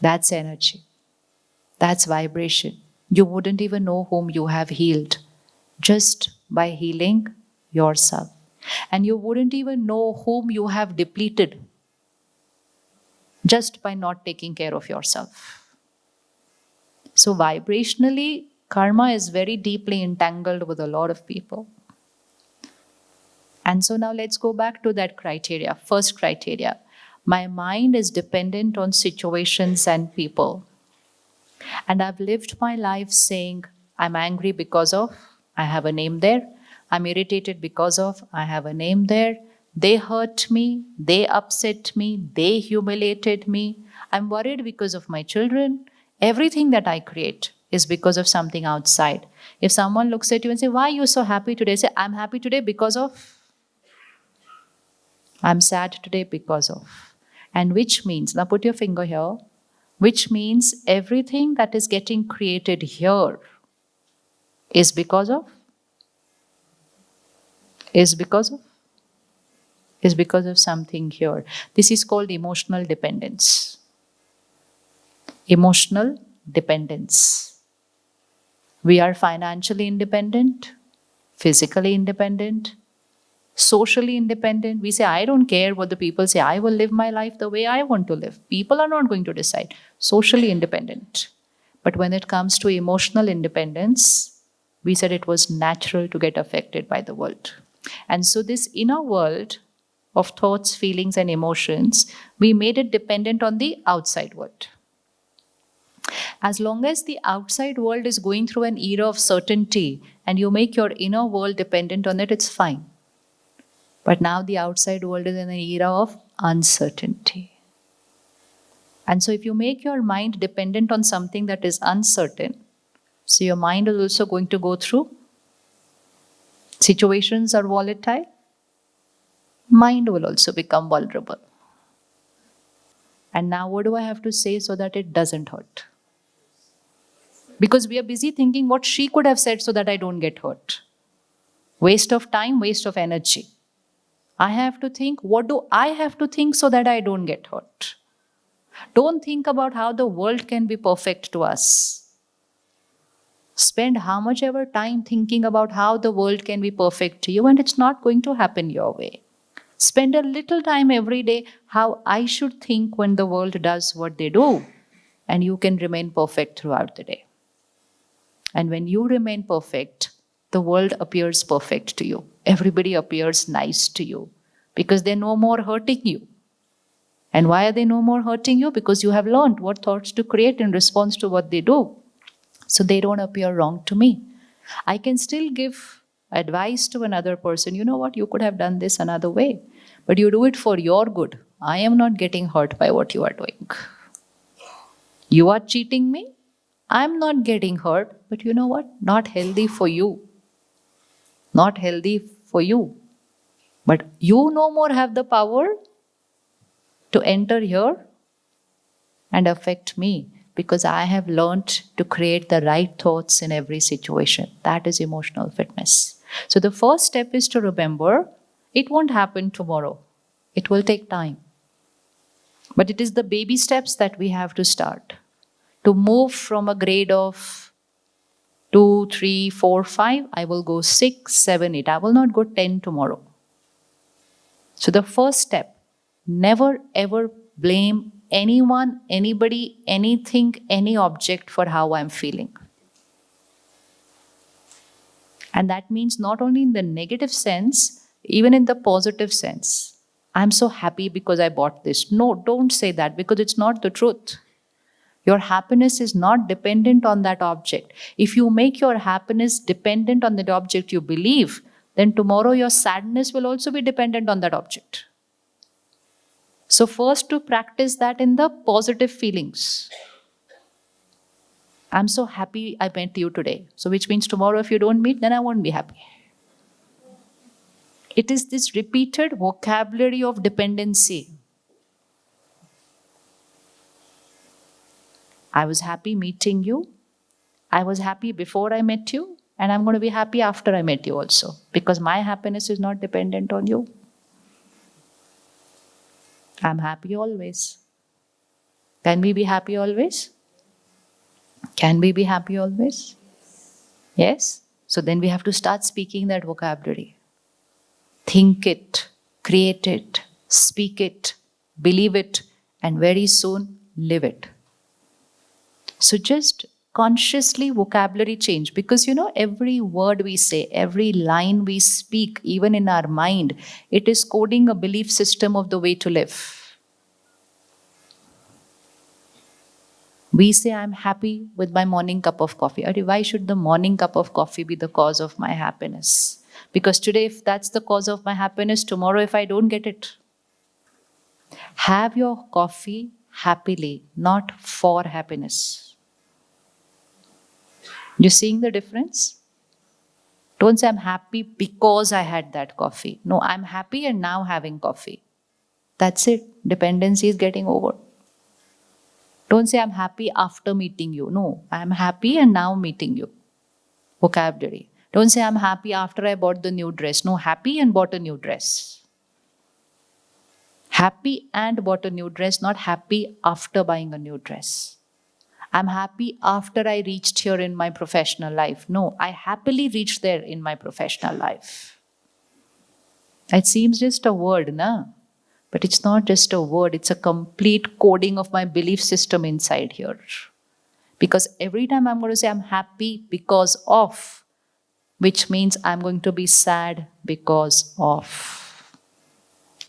That's energy. That's vibration. You wouldn't even know whom you have healed just by healing yourself. And you wouldn't even know whom you have depleted just by not taking care of yourself. So vibrationally, karma is very deeply entangled with a lot of people. And so now let's go back to that criteria. First criteria, my mind is dependent on situations and people. And I've lived my life saying, I'm angry because of, I have a name there. I'm irritated because of, I have a name there. They hurt me, they upset me, they humiliated me. I'm worried because of my children. Everything that I create is because of something outside. If someone looks at you and say, why are you so happy today? Say, I'm happy today because of, I'm sad today because of. And which means, now put your finger here, which means everything that is getting created here is because of, is because of, is because of something here. This is called emotional dependence. Emotional dependence. We are financially independent, physically independent, socially independent. We say, I don't care what the people say. I will live my life the way I want to live. People are not going to decide. Socially independent. But when it comes to emotional independence, we said it was natural to get affected by the world. And so this inner world of thoughts, feelings, and emotions, we made it dependent on the outside world. As long as the outside world is going through an era of certainty and you make your inner world dependent on it, it's fine. But now the outside world is in an era of uncertainty. And so if you make your mind dependent on something that is uncertain, so your mind is also going to go through situations are volatile, mind will also become vulnerable. And now what do I have to say so that it doesn't hurt? Because we are busy thinking what she could have said so that I don't get hurt. Waste of time, waste of energy. I have to think, what do I have to think so that I don't get hurt? Don't think about how the world can be perfect to us. Spend how much ever time thinking about how the world can be perfect to you, and it's not going to happen your way. Spend a little time every day how I should think when the world does what they do, and you can remain perfect throughout the day. And when you remain perfect, the world appears perfect to you. Everybody appears nice to you because they're no more hurting you. And why are they no more hurting you? Because you have learned what thoughts to create in response to what they do. So they don't appear wrong to me. I can still give advice to another person. You know what? You could have done this another way. But you do it for your good. I am not getting hurt by what you are doing. You are cheating me. I'm not getting hurt. But you know what? Not healthy for you. Not healthy for you. But you no more have the power to enter here and affect me, because I have learned to create the right thoughts in every situation. That is emotional fitness. So the first step is to remember it won't happen tomorrow. It will take time. But it is the baby steps that we have to start. To move from a grade of 2, 3, 4, 5, I will go 6, 7, 8. I will not go 10 tomorrow. So the first step, never ever blame anyone, anybody, anything, any object for how I'm feeling. And that means not only in the negative sense, even in the positive sense. I'm so happy because I bought this. No, don't say that, because it's not the truth. Your happiness is not dependent on that object. If you make your happiness dependent on that object you believe, then tomorrow your sadness will also be dependent on that object. So first, to practice that in the positive feelings. I'm so happy I met you today. So which means tomorrow if you don't meet, then I won't be happy. It is this repeated vocabulary of dependency. I was happy meeting you. I was happy before I met you. And I'm going to be happy after I met you also. Because my happiness is not dependent on you. I'm happy always. Can we be happy always? Can we be happy always? Yes? So then we have to start speaking that vocabulary. Think it, create it, speak it, believe it, and very soon live it. So just consciously vocabulary change, because every word we say, every line we speak, even in our mind, it is coding a belief system of the way to live. We say, I'm happy with my morning cup of coffee. Why should the morning cup of coffee be the cause of my happiness? Because today, if that's the cause of my happiness, tomorrow, if I don't get it. Have your coffee happily, not for happiness. You seeing the difference? Don't say, I'm happy because I had that coffee. No, I'm happy and now having coffee. That's it. Dependency is getting over. Don't say, I'm happy after meeting you. No, I'm happy and now meeting you. Vocabulary. Don't say, I'm happy after I bought the new dress. No, happy and bought a new dress. Happy and bought a new dress, not happy after buying a new dress. I'm happy after I reached here in my professional life. No, I happily reached there in my professional life. It seems just a word, na? But it's not just a word, it's a complete coding of my belief system inside here. Because every time I'm going to say I'm happy because of, which means I'm going to be sad because of.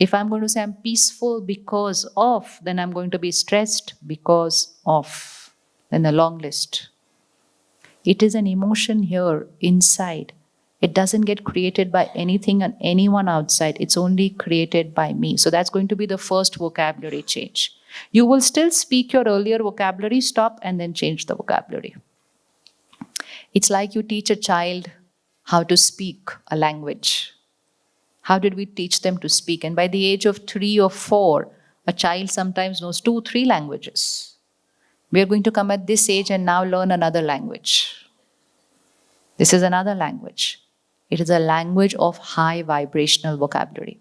If I'm going to say I'm peaceful because of, then I'm going to be stressed because of. Then a long list. It is an emotion here inside. It doesn't get created by anything and anyone outside. It's only created by me. So that's going to be the first vocabulary change. You will still speak your earlier vocabulary, stop, and then change the vocabulary. It's like you teach a child how to speak a language. How did we teach them to speak? And by the age of 3 or 4, a child sometimes knows 2, 3 languages. We are going to come at this age and now learn another language. This is another language. It is a language of high vibrational vocabulary.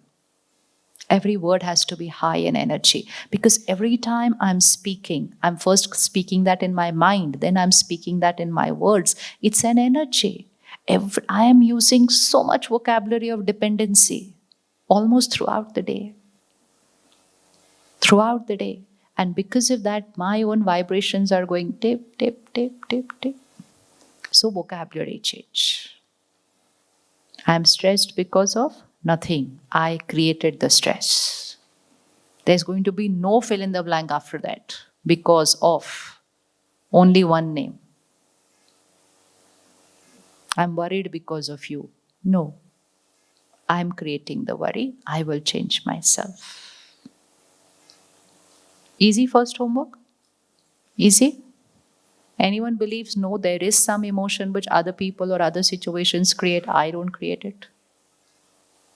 Every word has to be high in energy, because every time I'm speaking, I'm first speaking that in my mind, then I'm speaking that in my words. It's an energy. I am using so much vocabulary of dependency almost throughout the day. Throughout the day. And because of that, my own vibrations are going tip, tip, tip, tip, tip. So vocabulary change. I'm stressed because of nothing. I created the stress. There's going to be no fill in the blank after that, because of only one name. I'm worried because of you. No. I'm creating the worry. I will change myself. Easy first homework? Easy? Anyone believes no, there is some emotion which other people or other situations create. I don't create it.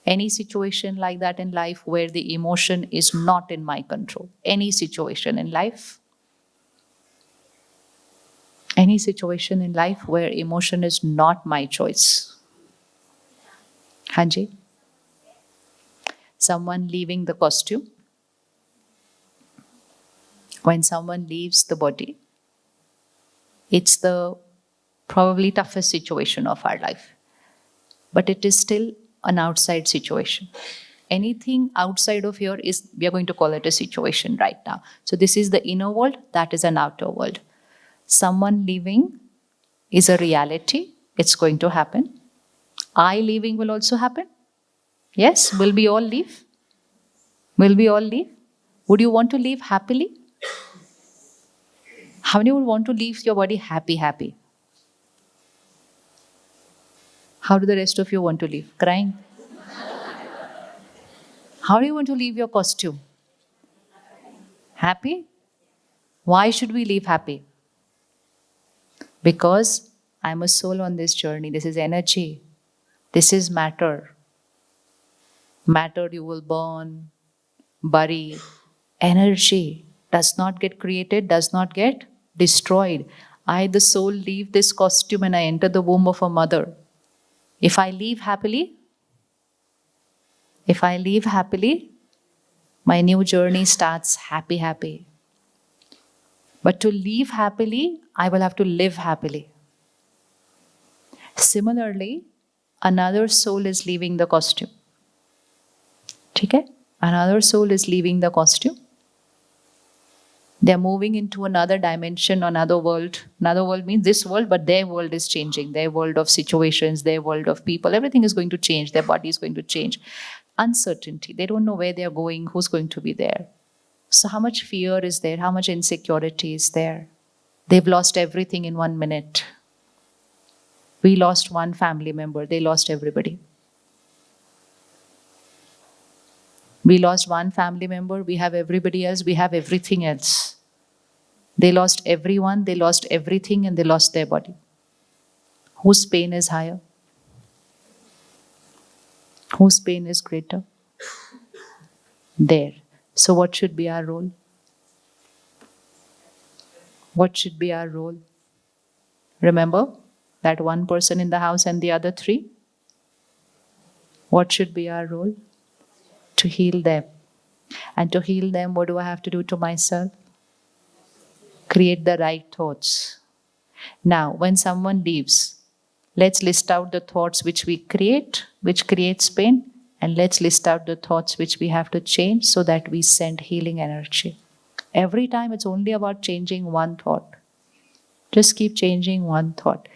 Any situation like that in life where the emotion is not in my control. Any situation in life. Any situation in life where emotion is not my choice. Hanji? Someone leaving the costume. When someone leaves the body, it's the probably toughest situation of our life. But it is still an outside situation. Anything outside of here is, we are going to call it a situation right now. So this is the inner world, that is an outer world. Someone leaving is a reality. It's going to happen. I leaving will also happen. Yes, will we all leave? Will we all leave? Would you want to leave happily? How many would want to leave your body happy? How do the rest of you want to leave? Crying? How do you want to leave your costume? Happy? Why should we leave happy? Because I'm a soul on this journey. This is energy. This is matter. Matter you will burn, bury. Energy does not get created, does not get destroyed. I, the soul, leave this costume and I enter the womb of a mother. If I leave happily, my new journey starts happy. But to leave happily, I will have to live happily. Similarly, another soul is leaving the costume. Okay? Another soul is leaving the costume. They're moving into another dimension, another world. Another world means this world, but their world is changing. Their world of situations, their world of people, everything is going to change. Their body is going to change. Uncertainty. They don't know where they're going, who's going to be there. So how much fear is there? How much insecurity is there? They've lost everything in 1 minute. We lost one family member. They lost everybody. We lost one family member. We have everybody else. We have everything else. They lost everyone. They lost everything, and they lost their body. Whose pain is higher? Whose pain is greater? There. So what should be our role? What should be our role? Remember that one person in the house and the other 3? What should be our role? To heal them. And to heal them, what do I have to do to myself? Create the right thoughts. Now, when someone leaves, let's list out the thoughts which we create, which creates pain, and let's list out the thoughts which we have to change so that we send healing energy. Every time it's only about changing one thought. Just keep changing one thought.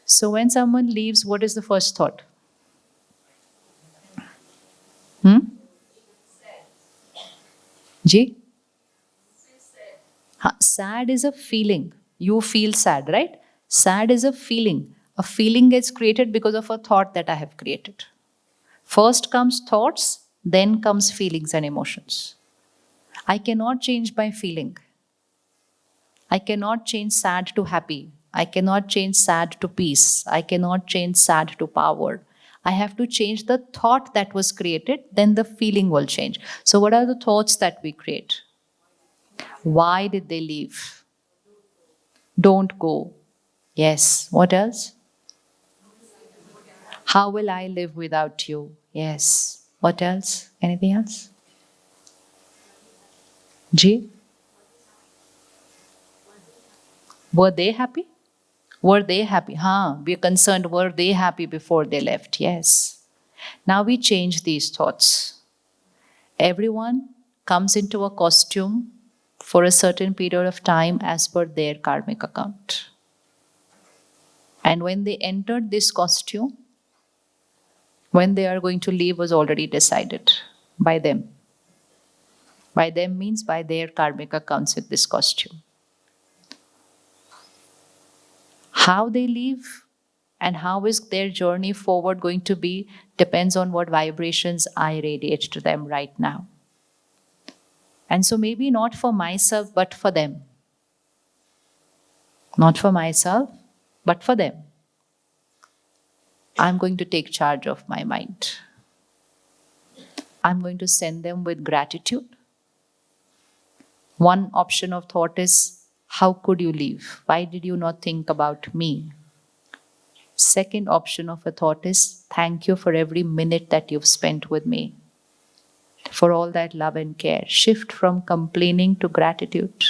So when someone leaves, what is the first thought? Ji? Sad is a feeling. You feel sad, right? Sad is a feeling. A feeling gets created because of a thought that I have created. First comes thoughts, then comes feelings and emotions. I cannot change my feeling. I cannot change sad to happy. I cannot change sad to peace. I cannot change sad to power. I have to change the thought that was created, then the feeling will change. So, what are the thoughts that we create? Why did they leave? Don't go. Yes. What else? How will I live without you? Yes. What else? Anything else? G? Were they happy? Were they happy? We're concerned, were they happy before they left? Yes. Now we change these thoughts. Everyone comes into a costume for a certain period of time as per their karmic account. And when they entered this costume, when they are going to leave was already decided by them. By them means by their karmic accounts with this costume. How they leave and how is their journey forward going to be depends on what vibrations I radiate to them right now. And so maybe not for myself, but for them. Not for myself, but for them. I'm going to take charge of my mind. I'm going to send them with gratitude. One option of thought is, how could you leave? Why did you not think about me? Second option of a thought is, thank you for every minute that you've spent with me, for all that love and care. Shift from complaining to gratitude.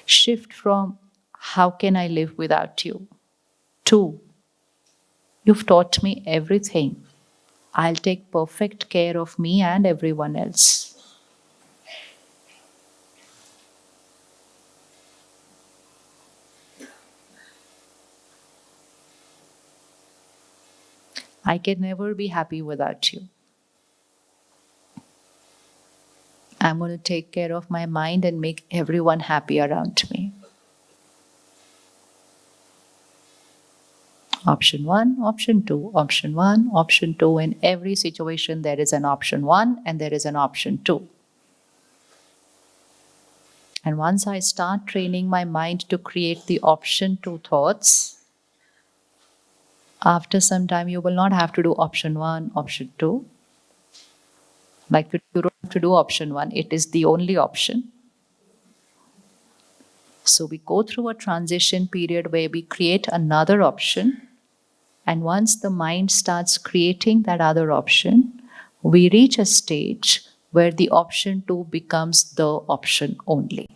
Shift from, how can I live without you? To, you've taught me everything. I'll take perfect care of me and everyone else. I can never be happy without you. I'm going to take care of my mind and make everyone happy around me. Option one, option two, option one, option two. In every situation, there is an option one and there is an option two. And once I start training my mind to create the option two thoughts, after some time, you will not have to do option one, option two. Like you don't have to do option one, it is the only option. So we go through a transition period where we create another option. And once the mind starts creating that other option, we reach a stage where the option two becomes the option only.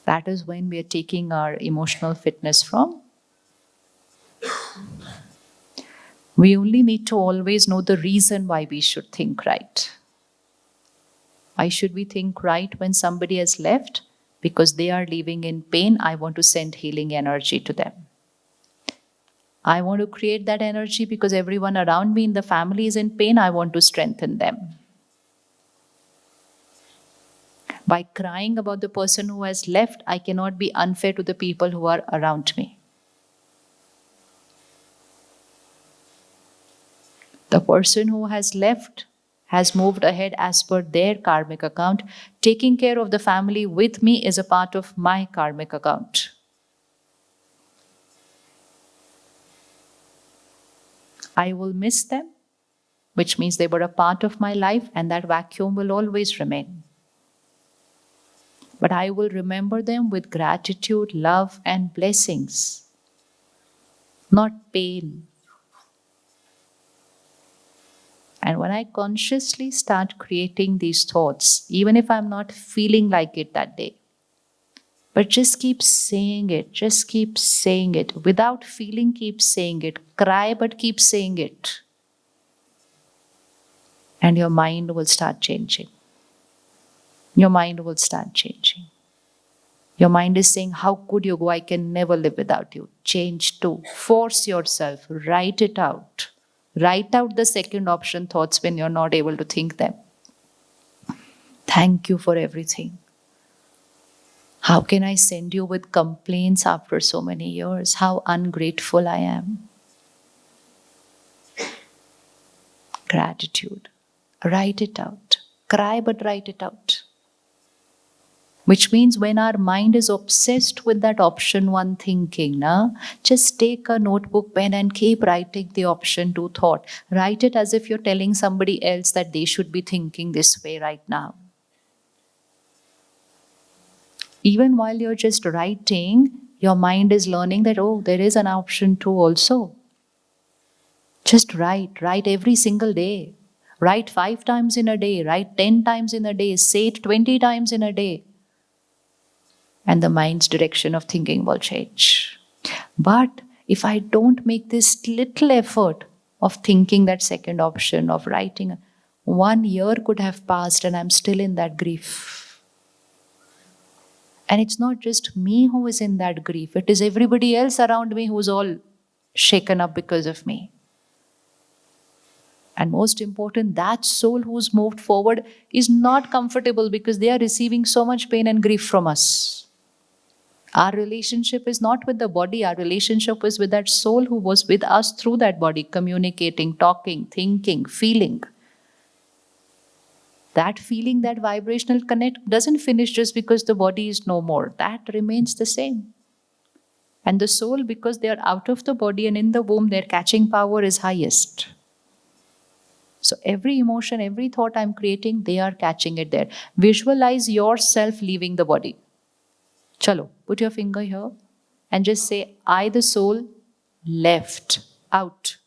That is when we are taking our emotional fitness from. We only need to always know the reason why we should think right. Why should we think right when somebody has left? Because they are living in pain, I want to send healing energy to them. I want to create that energy because everyone around me in the family is in pain, I want to strengthen them. By crying about the person who has left, I cannot be unfair to the people who are around me. The person who has left has moved ahead as per their karmic account. Taking care of the family with me is a part of my karmic account. I will miss them, which means they were a part of my life, and that vacuum will always remain. But I will remember them with gratitude, love, and blessings, not pain. And when I consciously start creating these thoughts, even if I'm not feeling like it that day, but just keep saying it, just keep saying it. Without feeling, keep saying it. Cry, but keep saying it. And your mind will start changing. Your mind will start changing. Your mind is saying, how could you go? I can never live without you. Change too. Force yourself. Write it out. Write out the second option thoughts when you're not able to think them. Thank you for everything. How can I send you with complaints after so many years? How ungrateful I am. Gratitude. Write it out. Cry, but write it out. Which means when our mind is obsessed with that option one thinking, just take a notebook, pen, and keep writing the option two thought. Write it as if you're telling somebody else that they should be thinking this way right now. Even while you're just writing, your mind is learning that, oh, there is an option two also. Just write every single day. Write 5 times in a day, write 10 times in a day, say it 20 times in a day. And the mind's direction of thinking will change. But if I don't make this little effort of thinking that second option, of writing, 1 year could have passed and I'm still in that grief. And it's not just me who is in that grief, it is everybody else around me who's all shaken up because of me. And most important, that soul who's moved forward is not comfortable because they are receiving so much pain and grief from us. Our relationship is not with the body, our relationship is with that soul who was with us through that body, communicating, talking, thinking, feeling. That feeling, that vibrational connect doesn't finish just because the body is no more. That remains the same. And the soul, because they are out of the body and in the womb, their catching power is highest. So every emotion, every thought I'm creating, they are catching it there. Visualize yourself leaving the body. Chalo, put your finger here and just say, I, the soul, left, out.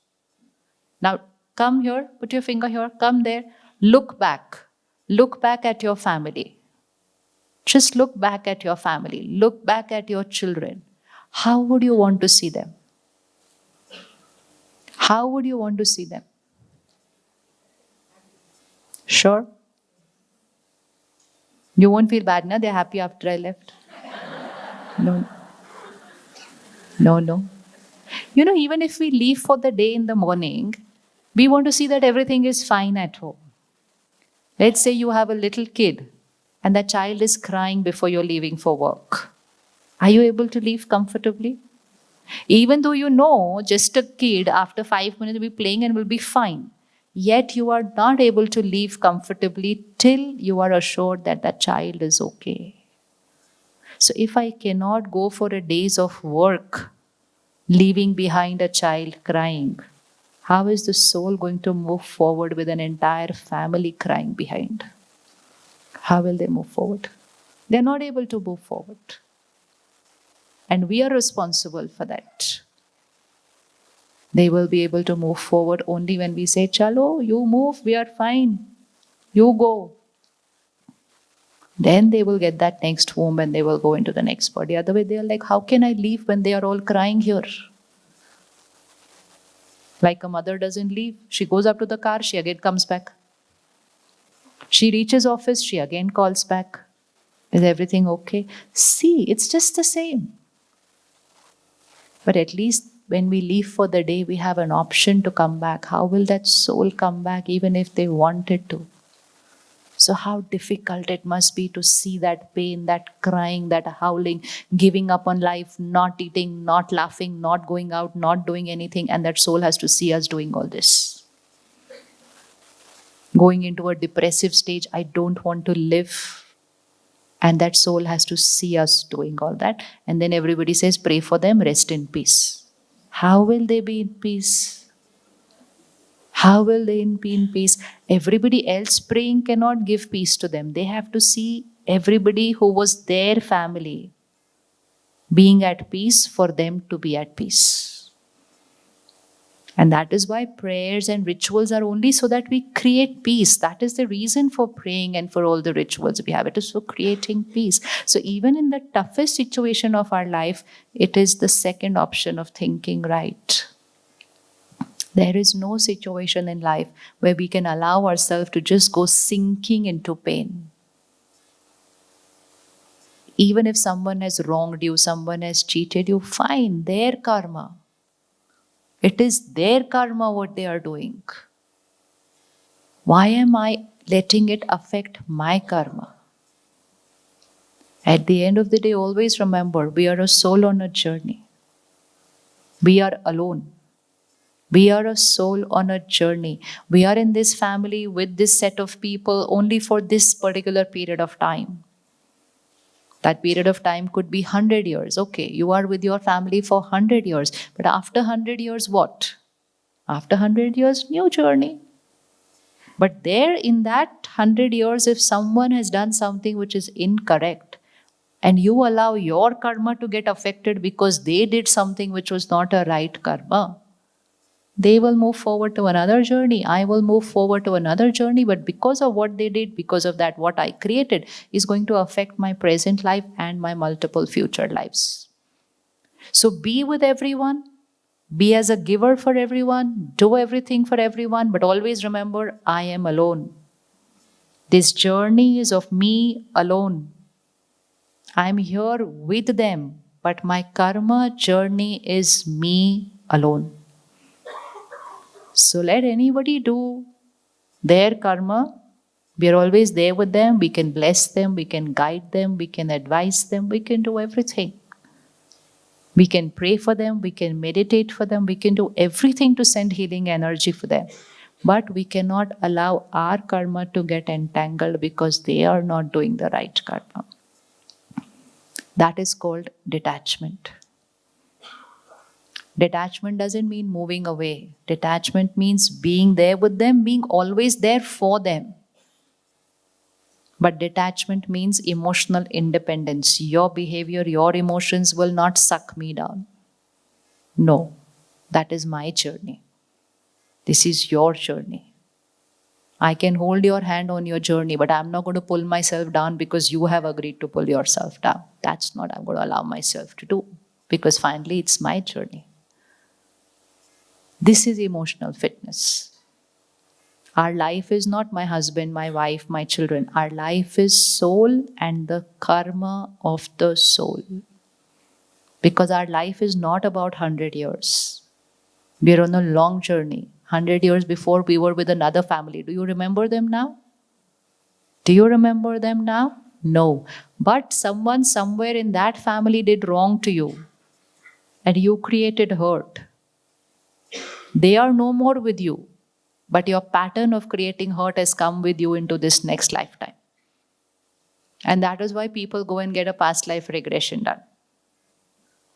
Now come here, put your finger here, come there, look back. Look back at your family. Just look back at your family. Look back at your children. How would you want to see them? How would you want to see them? Sure? You won't feel bad, na? They're happy after I left. No. No. You know, even if we leave for the day in the morning, we want to see that everything is fine at home. Let's say you have a little kid and that child is crying before you're leaving for work. Are you able to leave comfortably? Even though you know just a kid after 5 minutes will be playing and will be fine, yet you are not able to leave comfortably till you are assured that that child is okay. So if I cannot go for a days of work, leaving behind a child crying, how is the soul going to move forward with an entire family crying behind? How will they move forward? They're not able to move forward. And we are responsible for that. They will be able to move forward only when we say, Chalo, you move, we are fine. You go. Then they will get that next womb and they will go into the next body. Otherwise, they are like, how can I leave when they are all crying here? Like a mother doesn't leave. She goes up to the car, she again comes back. She reaches office, she again calls back. Is everything okay? See, it's just the same. But at least when we leave for the day, we have an option to come back. How will that soul come back even if they wanted to? So how difficult it must be to see that pain, that crying, that howling, giving up on life, not eating, not laughing, not going out, not doing anything, and that soul has to see us doing all this. Going into a depressive stage, I don't want to live. And that soul has to see us doing all that. And then everybody says, pray for them, rest in peace. How will they be in peace? How will they be in peace? Everybody else praying cannot give peace to them. They have to see everybody who was their family being at peace for them to be at peace. And that is why prayers and rituals are only so that we create peace. That is the reason for praying and for all the rituals we have. It is for creating peace. So even in the toughest situation of our life, it is the second option of thinking right. There is no situation in life where we can allow ourselves to just go sinking into pain. Even if someone has wronged you, someone has cheated you, fine, their karma. It is their karma what they are doing. Why am I letting it affect my karma? At the end of the day, always remember, we are a soul on a journey. We are alone. We are a soul on a journey. We are in this family with this set of people only for this particular period of time. That period of time could be 100 years. Okay, you are with your family for 100 years. But after 100 years, what? After 100 years, new journey. But there in that 100 years, if someone has done something which is incorrect, and you allow your karma to get affected because they did something which was not a right karma, they will move forward to another journey. I will move forward to another journey. But because of what they did, because of that, what I created is going to affect my present life and my multiple future lives. So be with everyone. Be as a giver for everyone. Do everything for everyone. But always remember, I am alone. This journey is of me alone. I'm here with them. But my karma journey is me alone. So let anybody do their karma. We are always there with them. We can bless them. We can guide them. We can advise them. We can do everything. We can pray for them. We can meditate for them. We can do everything to send healing energy for them. But we cannot allow our karma to get entangled because they are not doing the right karma. That is called detachment. Detachment doesn't mean moving away. Detachment means being there with them, being always there for them. But detachment means emotional independence. Your behavior, your emotions will not suck me down. No, that is my journey. This is your journey. I can hold your hand on your journey, but I'm not going to pull myself down because you have agreed to pull yourself down. That's not I'm going to allow myself to do, because finally it's my journey. This is emotional fitness. Our life is not my husband, my wife, my children. Our life is soul and the karma of the soul. Because our life is not about 100 years. We are on a long journey. 100 years before, we were with another family. Do you remember them now? Do you remember them now? No. But someone somewhere in that family did wrong to you. And you created hurt. They are no more with you. But your pattern of creating hurt has come with you into this next lifetime. And that is why people go and get a past life regression done.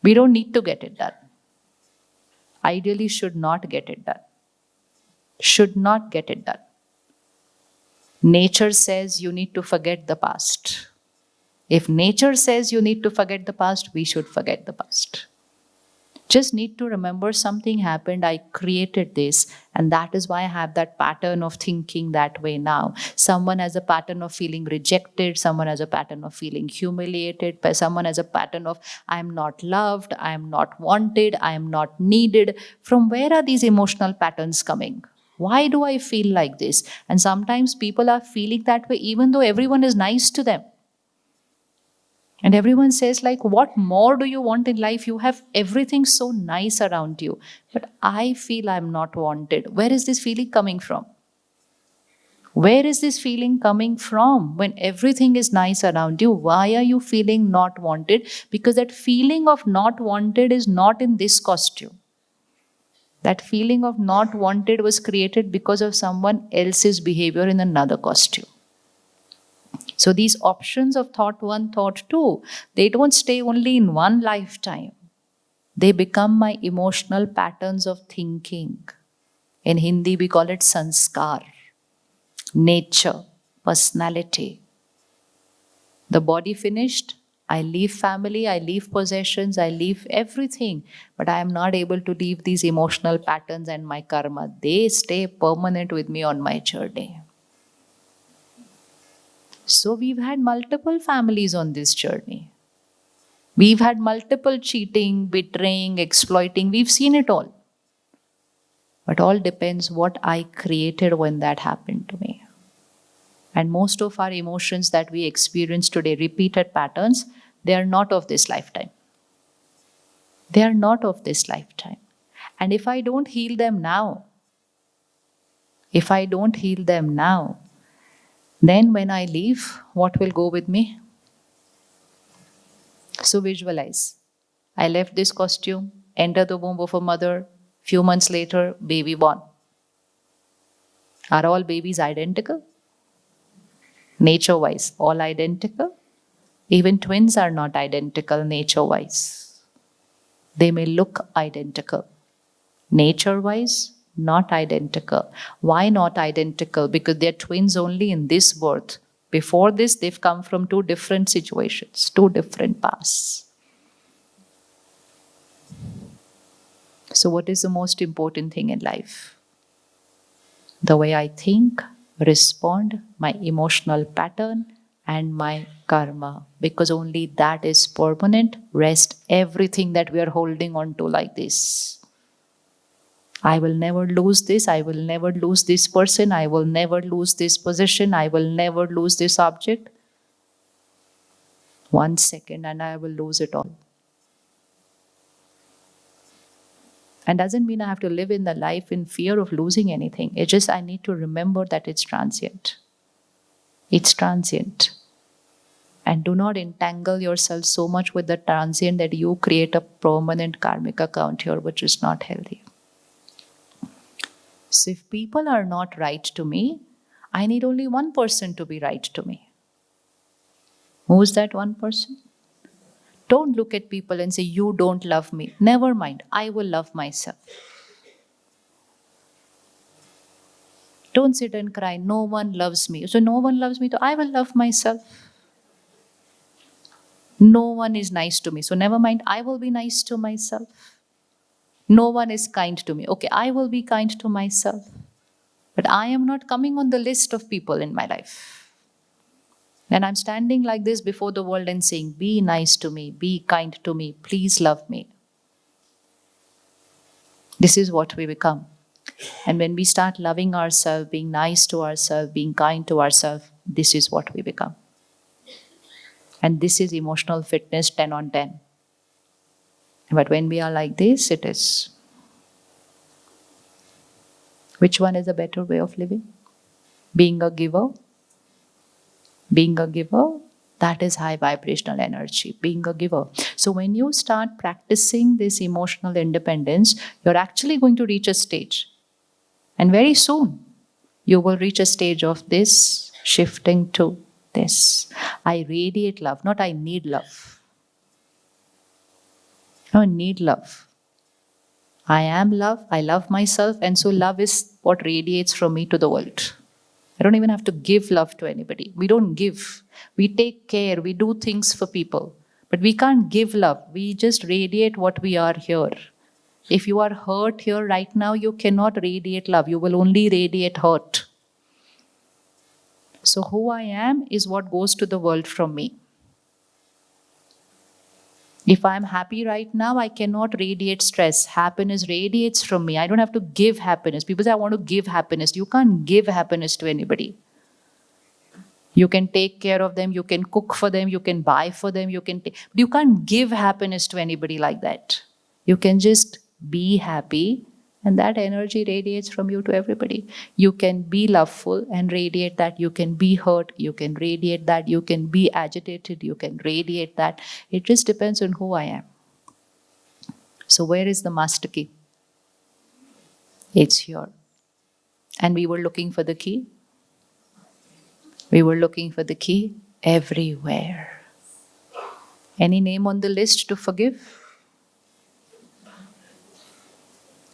We don't need to get it done. Ideally, should not get it done. Should not get it done. Nature says you need to forget the past. If nature says you need to forget the past, we should forget the past. Just need to remember something happened, I created this, and that is why I have that pattern of thinking that way now. Someone has a pattern of feeling rejected, someone has a pattern of feeling humiliated, someone has a pattern of I'm not loved, I'm not wanted, I'm not needed. From where are these emotional patterns coming? Why do I feel like this? And sometimes people are feeling that way even though everyone is nice to them. And everyone says, like, what more do you want in life? You have everything so nice around you. But I feel I'm not wanted. Where is this feeling coming from? Where is this feeling coming from? When everything is nice around you, why are you feeling not wanted? Because that feeling of not wanted is not in this costume. That feeling of not wanted was created because of someone else's behavior in another costume. So these options of thought one, thought two, they don't stay only in one lifetime. They become my emotional patterns of thinking. In Hindi, we call it sanskar, nature, personality. The body finished, I leave family, I leave possessions, I leave everything. But I am not able to leave these emotional patterns and my karma. They stay permanent with me on my journey. So we've had multiple families on this journey. We've had multiple cheating, betraying, exploiting. We've seen it all. But all depends what I created when that happened to me. And most of our emotions that we experience today, repeated patterns, they are not of this lifetime. They are not of this lifetime. And if I don't heal them now, then when I leave, what will go with me? So visualize. I left this costume, enter the womb of a mother, Few months later, baby born. Are all babies identical? Nature-wise, all identical? Even twins are not identical nature-wise. They may look identical. Nature-wise, not identical. Why not identical? Because they're twins only in this birth. Before this, they've come from two different situations, two different paths. So what is the most important thing in life? The way I think, respond, my emotional pattern, and my karma. Because only that is permanent. Rest everything that we are holding on to like this. I will never lose this. I will never lose this person. I will never lose this position. I will never lose this object. 1 second and I will lose it all. And doesn't mean I have to live in the life in fear of losing anything. It's just I need to remember that it's transient. It's transient. And do not entangle yourself so much with the transient that you create a permanent karmic account here, which is not healthy. So if people are not right to me, I need only one person to be right to me. Who's that one person? Don't look at people and say, you don't love me. Never mind, I will love myself. Don't sit and cry, no one loves me. So no one loves me, so I will love myself. No one is nice to me, so never mind, I will be nice to myself. No one is kind to me. Okay, I will be kind to myself. But I am not coming on the list of people in my life. And I'm standing like this before the world and saying, be nice to me, be kind to me, please love me. This is what we become. And when we start loving ourselves, being nice to ourselves, being kind to ourselves, this is what we become. And this is emotional fitness 10 on 10. But when we are like this, it is. Which one is a better way of living? Being a giver? Being a giver, that is high vibrational energy, being a giver. So when you start practicing this emotional independence, you're actually going to reach a stage. And very soon, you will reach a stage of this shifting to this. I radiate love, not I need love. I need love. I am love, I love myself, and so love is what radiates from me to the world. I don't even have to give love to anybody. We don't give. We take care. We do things for people. But we can't give love. We just radiate what we are here. If you are hurt here right now, you cannot radiate love. You will only radiate hurt. So who I am is what goes to the world from me. If I'm happy right now, I cannot radiate stress. Happiness radiates from me. I don't have to give happiness. People say, I want to give happiness. You can't give happiness to anybody. You can take care of them. You can cook for them. You can buy for them. But you can't give happiness to anybody like that. You can just be happy, and that energy radiates from you to everybody. You can be loveful and radiate that. You can be hurt. You can radiate that. You can be agitated. You can radiate that. It just depends on who I am. So where is the master key? It's here. And we were looking for the key. We were looking for the key everywhere. Any name on the list to forgive?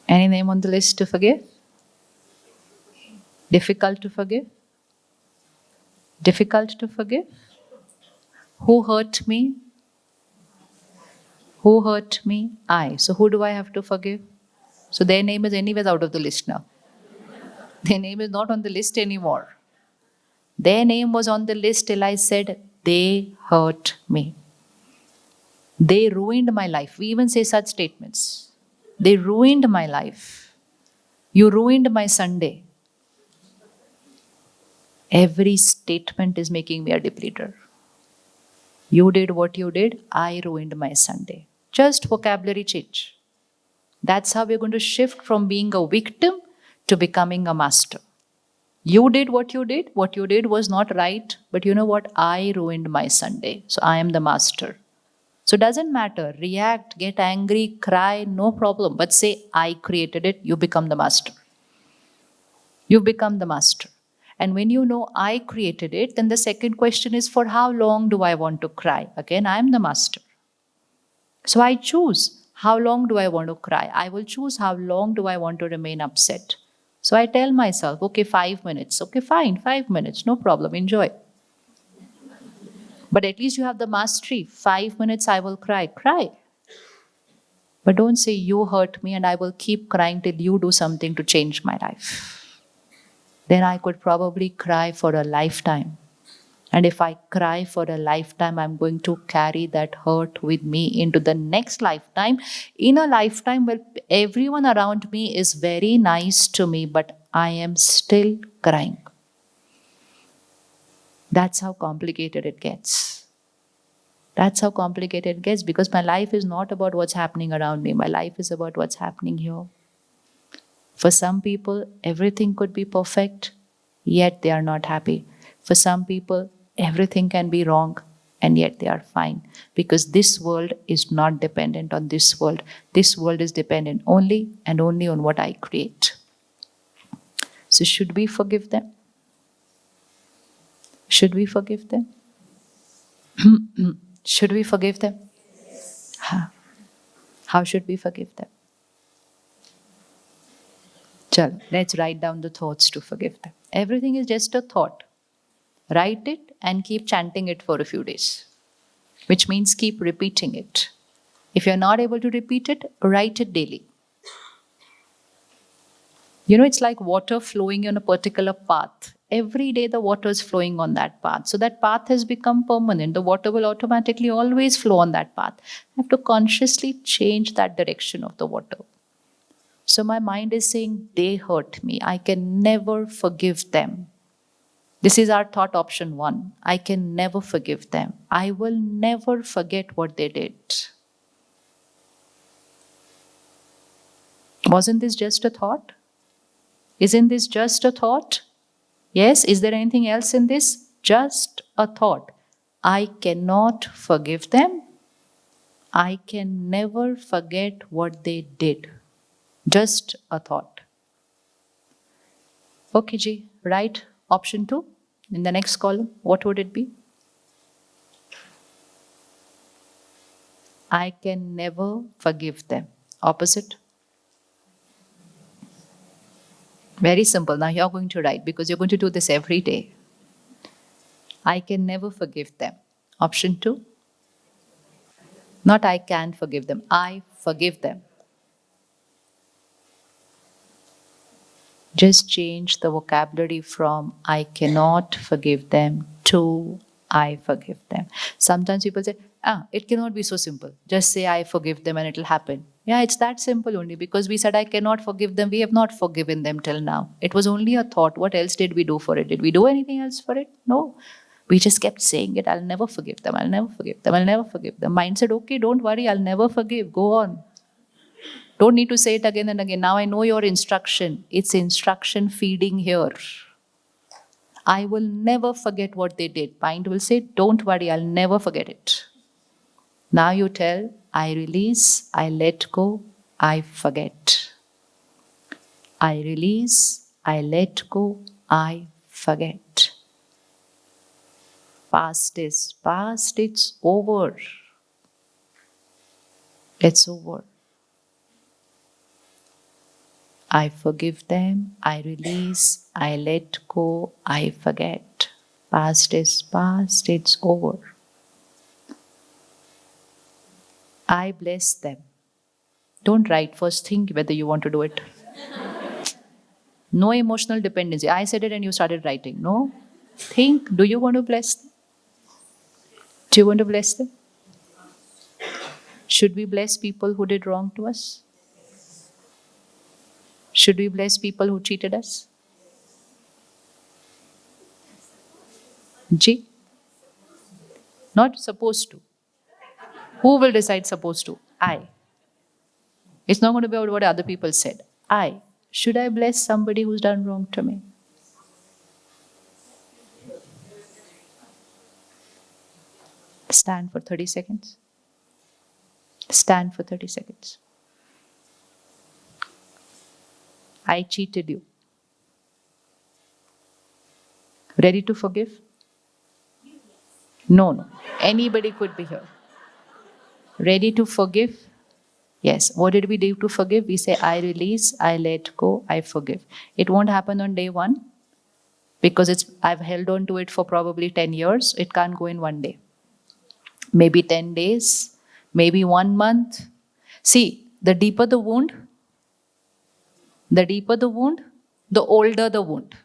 Any name on the list to forgive? Difficult to forgive? Difficult to forgive? Who hurt me? Who hurt me? I. So who do I have to forgive? So their name is anyways out of the list now. Their name is not on the list anymore. Their name was on the list till I said, they hurt me. They ruined my life. We even say such statements. They ruined my life. You ruined my Sunday. Every statement is making me a depleter. You did what you did, I ruined my Sunday. Just vocabulary change. That's how we're going to shift from being a victim to becoming a master. You did what you did. What you did was not right. But you know what? I ruined my Sunday. So I am the master. So it doesn't matter. React, get angry, cry, no problem. But say, I created it, you become the master. You become the master. And when you know I created it, then the second question is, for how long do I want to cry? Again, I am the master. So I choose how long do I want to cry. I will choose how long do I want to remain upset. So I tell myself, okay, 5 minutes. Okay, fine, 5 minutes, no problem, enjoy. But at least you have the mastery. 5 minutes I will cry. Cry. But don't say you hurt me and I will keep crying till you do something to change my life. Then I could probably cry for a lifetime. And if I cry for a lifetime, I'm going to carry that hurt with me into the next lifetime. In a lifetime where everyone around me is very nice to me, but I am still crying. That's how complicated it gets. That's how complicated it gets, because my life is not about what's happening around me. My life is about what's happening here. For some people, everything could be perfect, yet they are not happy. For some people, everything can be wrong, and yet they are fine. Because this world is not dependent on this world. This world is dependent only and only on what I create. So should we forgive them? Should we forgive them? Should we forgive them? How should we forgive them? Chalo, let's write down the thoughts to forgive them. Everything is just a thought. Write it and keep chanting it for a few days, which means keep repeating it. If you're not able to repeat it, write it daily. You know, it's like water flowing on a particular path. Every day the water is flowing on that path. So that path has become permanent. The water will automatically always flow on that path. I have to consciously change that direction of the water. So my mind is saying, they hurt me. I can never forgive them. This is our thought option 1. I can never forgive them. I will never forget what they did. Wasn't this just a thought? Isn't this just a thought? Yes, is there anything else in this? Just a thought. I cannot forgive them. I can never forget what they did. Just a thought. Okay, Ji, write option 2 in the next column. What would it be? I can never forgive them. Opposite. Very simple. Now you're going to write, because you're going to do this every day. I can never forgive them. Option 2. Not I can forgive them. I forgive them. Just change the vocabulary from I cannot forgive them to I forgive them. Sometimes people say, it cannot be so simple. Just say I forgive them and it'll happen. Yeah, it's that simple only, because we said I cannot forgive them. We have not forgiven them till now. It was only a thought. What else did we do for it? Did we do anything else for it? No. We just kept saying it. I'll never forgive them. I'll never forgive them. I'll never forgive them. Mind said, okay, don't worry. I'll never forgive. Go on. Don't need to say it again and again. Now I know your instruction. It's instruction feeding here. I will never forget what they did. Mind will say, don't worry, I'll never forget it. Now you tell, I release, I let go, I forget. I release, I let go, I forget. Past is past, it's over. It's over. I forgive them, I release, I let go, I forget. Past is past, it's over. I bless them. Don't write, first think whether you want to do it. No emotional dependency. I said it and you started writing. No. Think, do you want to bless them? Do you want to bless them? Should we bless people who did wrong to us? Should we bless people who cheated us? G? Not supposed to. Who will decide supposed to? I. It's not going to be about what other people said. I. Should I bless somebody who's done wrong to me? Stand for 30 seconds. Stand for 30 seconds. I cheated you. Ready to forgive? No, no. Anybody could be here. Ready to forgive? Yes. What did we do to forgive? We say, I release, I let go, I forgive. It won't happen on day one because I've held on to it for probably 10 years. It can't go in one day. Maybe 10 days, maybe 1 month. See, the deeper the wound, the older the wound.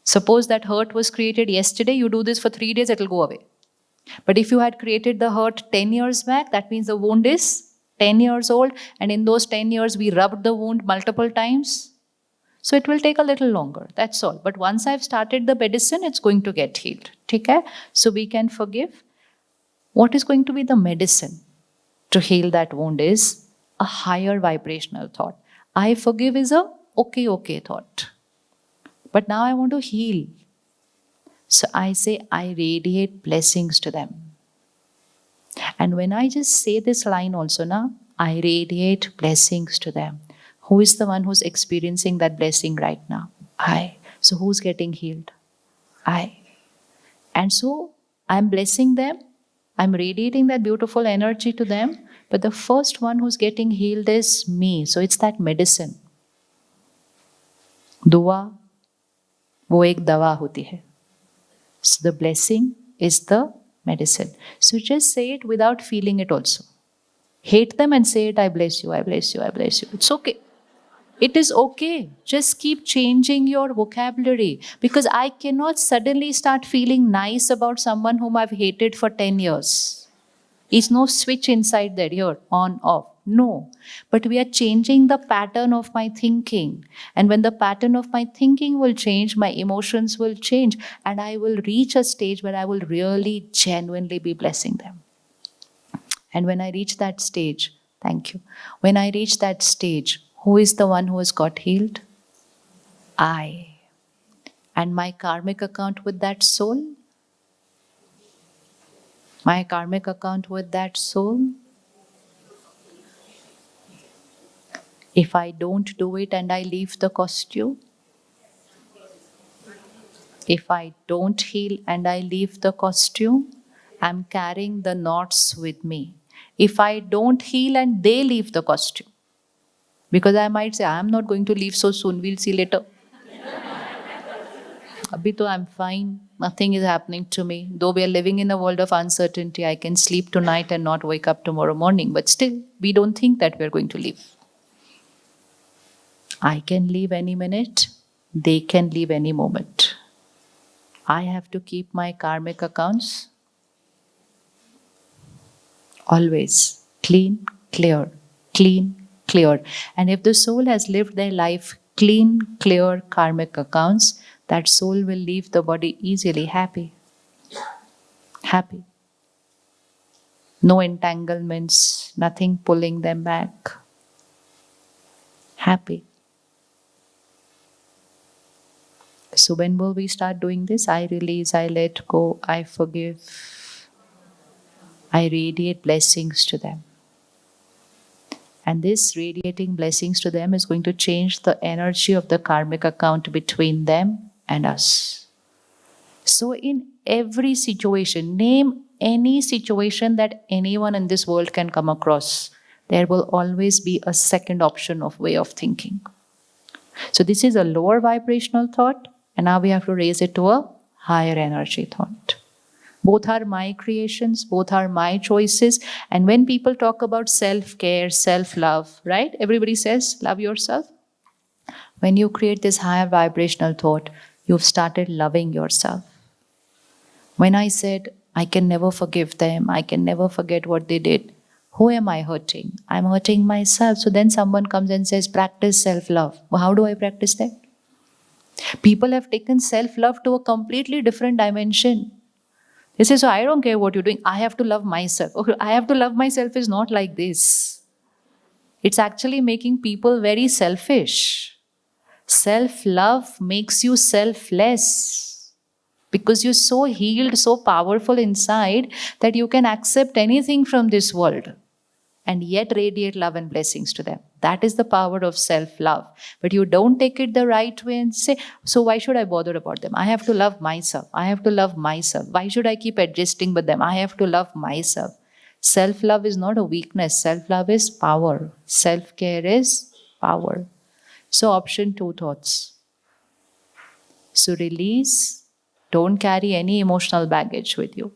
Suppose that hurt was created yesterday, you do this for 3 days, it'll go away. But if you had created the hurt 10 years back, that means the wound is 10 years old. And in those 10 years, we rubbed the wound multiple times. So it will take a little longer. That's all. But once I've started the medicine, it's going to get healed. Okay? So we can forgive. What is going to be the medicine to heal that wound is a higher vibrational thought. I forgive is a okay thought. But now I want to heal. So I say, I radiate blessings to them. And when I just say this line also now, I radiate blessings to them. Who is the one who's experiencing that blessing right now? I. So who's getting healed? I. And so I'm blessing them. I'm radiating that beautiful energy to them. But the first one who's getting healed is me. So it's that medicine. Dua, wo ek dawa hoti hai. So the blessing is the medicine. So just say it without feeling it also. Hate them and say it, I bless you, I bless you, I bless you. It's okay. It is okay. Just keep changing your vocabulary because I cannot suddenly start feeling nice about someone whom I've hated for 10 years. It's no switch inside there, here, on, off. No. But we are changing the pattern of my thinking. And when the pattern of my thinking will change, my emotions will change. And I will reach a stage where I will really, genuinely be blessing them. And when I reach that stage, thank you. When I reach that stage, who is the one who has got healed? I. And my karmic account with that soul? My karmic account with that soul? If I don't do it and I leave the costume? If I don't heal and I leave the costume, I'm carrying the knots with me. If I don't heal and they leave the costume, because I might say, I'm not going to leave so soon, we'll see later. Abhi to I'm fine, nothing is happening to me. Though we are living in a world of uncertainty, I can sleep tonight and not wake up tomorrow morning. But still, we don't think that we're going to leave. I can leave any minute, they can leave any moment. I have to keep my karmic accounts always clean, clear, clean, clear. And if the soul has lived their life clean, clear karmic accounts, that soul will leave the body easily happy. Happy. No entanglements, nothing pulling them back. Happy. So when will we start doing this? I release, I let go, I forgive. I radiate blessings to them. And this radiating blessings to them is going to change the energy of the karmic account between them and us. So in every situation, name any situation that anyone in this world can come across, there will always be a second option of way of thinking. So this is a lower vibrational thought, and now we have to raise it to a higher energy thought. Both are my creations, both are my choices. And when people talk about self-care, self-love, right? Everybody says, love yourself. When you create this higher vibrational thought, you've started loving yourself. When I said, I can never forgive them, I can never forget what they did, who am I hurting? I'm hurting myself. So then someone comes and says, practice self-love. Well, how do I practice that? People have taken self-love to a completely different dimension. They say, so I don't care what you're doing. I have to love myself. Okay, I have to love myself is not like this. It's actually making people very selfish. Self-love makes you selfless. Because you're so healed, so powerful inside that you can accept anything from this world. and yet radiate love and blessings to them. That is the power of self-love. But you don't take it the right way and say, so why should I bother about them? I have to love myself. I have to love myself. Why should I keep adjusting with them? I have to love myself. Self-love is not a weakness. Self-love is power. Self-care is power. So option 2 thoughts. So release. Don't carry any emotional baggage with you.